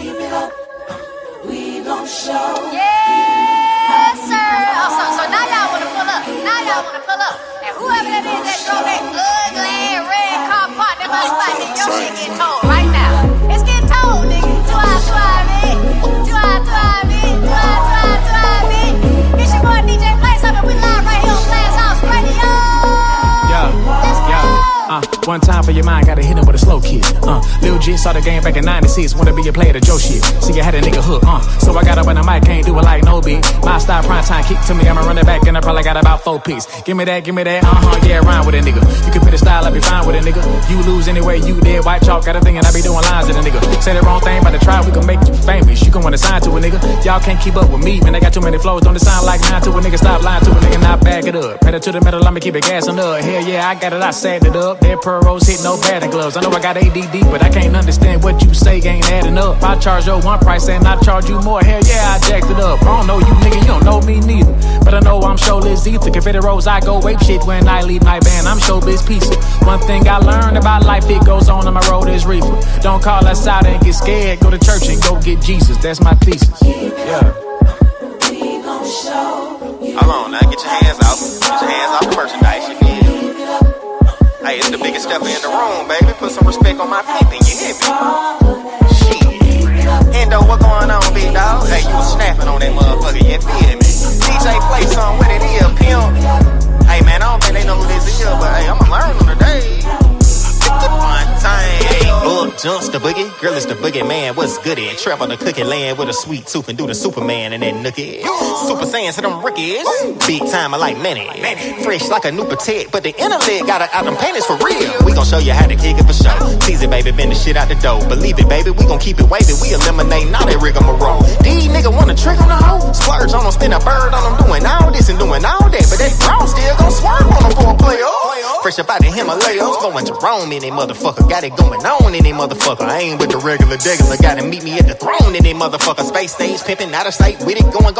gon' show. Yes, sir. Oh, so now y'all wanna pull up. Now y'all wanna pull up. And whoever that is that drove that ugly red car part in my spot, nigga, your shit getting told right now. It's getting told, nigga. It's your boy DJ Play something. We live right here on Blast House Radio. One time for your mind, gotta hit him with a slow kick. Lil J saw the game back in 96, wanna be a player to Joe shit. See, I had a nigga hook, so I got up on the mic, can't do it like no beat. My style prime time kick to me, I'ma run it back, and I probably got about 4 picks. Give me that, yeah, rhyme with a nigga. You can put a style, I be fine with a nigga. You lose anyway, you dead, white chalk, got a thing, and I be doing lines with a nigga. Say the wrong thing, but to try, we can make you famous. You can wanna sign to a nigga, y'all can't keep up with me, man, I got too many flows, don't it sound like 9 to a nigga, stop lying to a nigga, not back it up. Pedal to the metal, I'ma keep it gassing up. Hell yeah, I got it, I sagged it up. Dead pearls hit no batting gloves. I know I got ADD, but I can't understand what you say ain't adding up. I charge your one price and I charge you more. Hell yeah, I jacked it up. I don't know you nigga, you don't know me neither. But I know I'm showless either. Confederate I go ape shit when I leave my band. I'm showbiz pizza. One thing I learned about life, it goes on my road is reefer. Don't call us out and get scared. Go to church and go get Jesus. That's my thesis. Yeah. We gon' show. Hold on, now get your hands out. Get your hands off the merchandise, you feel? Hey, it's the biggest stepper in the room, baby. Put some respect on my pimpin', you hear me? Shit. Endo, what going on, big dog? Hey, you was snapping on that motherfucker, you feel me? DJ Play something with it here, pimp. Hey, man, I don't think they know who this is, but hey, I'ma learn them today. One time, hey, up jumps the boogie. Girl, it's the boogie man. What's good in? Trap on the cookie land with a sweet tooth and do the Superman and that nookie. Super Saiyan to them rookies. Big time, I like many. Fresh like a new potato, but the inner leg got out them panties for real. We gon' show you how to kick it for sure. Tease it, baby, bend the shit out the dough. Believe it, baby, we gon' keep it wavy. We eliminate all that rigmarole. These nigga wanna trick on the hoe. Splurge on them, spin a bird on them, doing all this and doing all that. But that brown still gon' swerve on them for a player. Fresh up out the Himalayas, going Jerome in that motherfucker. Got it going on in that motherfucker. I ain't with the regular degular. Gotta meet me at the throne in that motherfucker. Space stage pimpin', out of sight with it. Going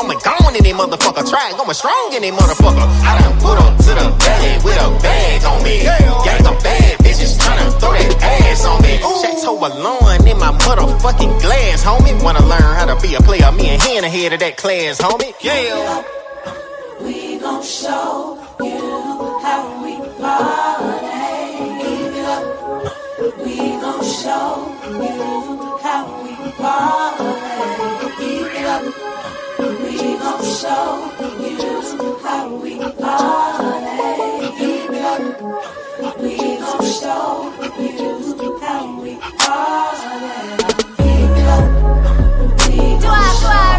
in that motherfucker. Try it, going strong in that motherfucker. I done put up to the belly with a bag on me. Gang of bad bitches tryna throw that ass on me. Chateau alone in my motherfucking glass, homie. Wanna learn how to be a player? Me and him ahead of that class, homie. Yeah. We gon' show you how we party. Keep it up. We gon' show you how we party. Keep it up. We gon' show you how we party. Keep it up. We gon' show you how we party. Keep it up. We gon' show you.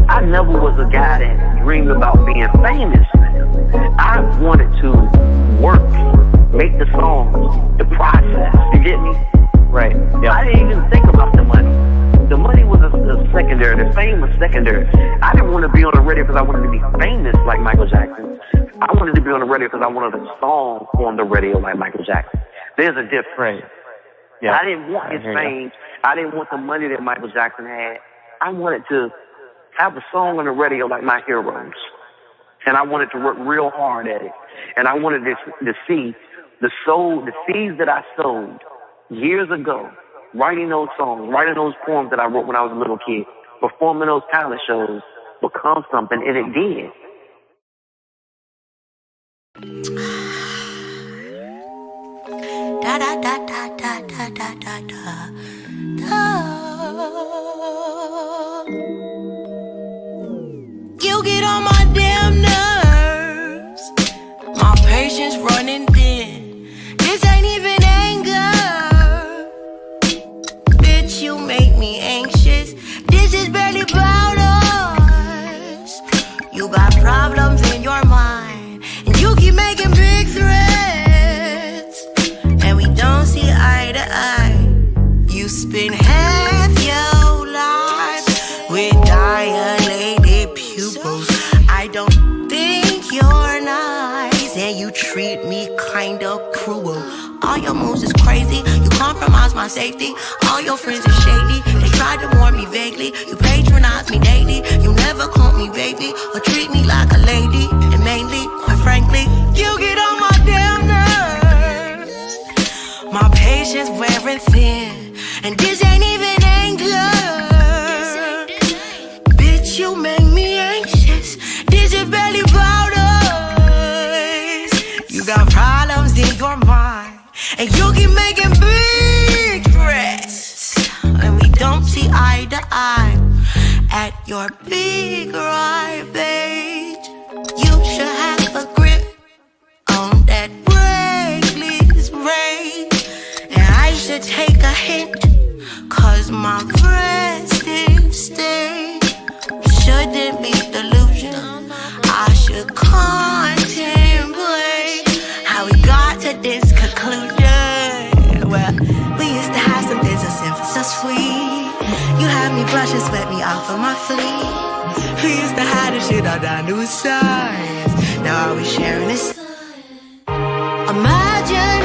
I never was a guy that dreamed about being famous. I wanted to work, make the songs, the process. You get me? Right. Yeah. I didn't even think about the money. The money was a secondary. The fame was secondary. I didn't want to be on the radio because I wanted to be famous like Michael Jackson. I wanted to be on the radio because I wanted a song on the radio like Michael Jackson. There's a difference. Yeah. I didn't want his fame. I didn't want the money that Michael Jackson had. I wanted to have a song on the radio like My Heroes. And I wanted to work real hard at it. And I wanted to see the seeds that I sowed years ago, writing those songs, writing those poems that I wrote when I was a little kid, performing those talent shows, become something, and it did. Da da da da da da da da da da. You get on my damn nerves. My patience running thin. This ain't even anger. Bitch, you make me anxious. This is barely about us. You got problems in your mind, and you keep making big threats, and we don't see eye to eye. You spend half your life with dilated pupils. I don't think you're nice, and you treat me kinda cruel. All your moves is crazy, you compromise my safety. All your friends are shady, they tried to warn me vaguely. You patronize me daily, you never call me baby or treat me like a lady. And mainly, quite frankly, you get on my damn nerves. My patience wearing thin, and this ain't even anger. Bitch, you make me anxious. This is barely about us. You got problems in your mind, and you keep making big threats, and we don't see eye to eye at your big ride, babe. You should have a grip on that braceless brain, and I should take a hint, cause my resting state shouldn't be delusional. I should contemplate how we got to this conclusion. Well, we used to have something so simple, so sweet. You had me blush and sweat me off of my fleet. We used to hide the shit all down to a science. Now are we sharing this? Imagine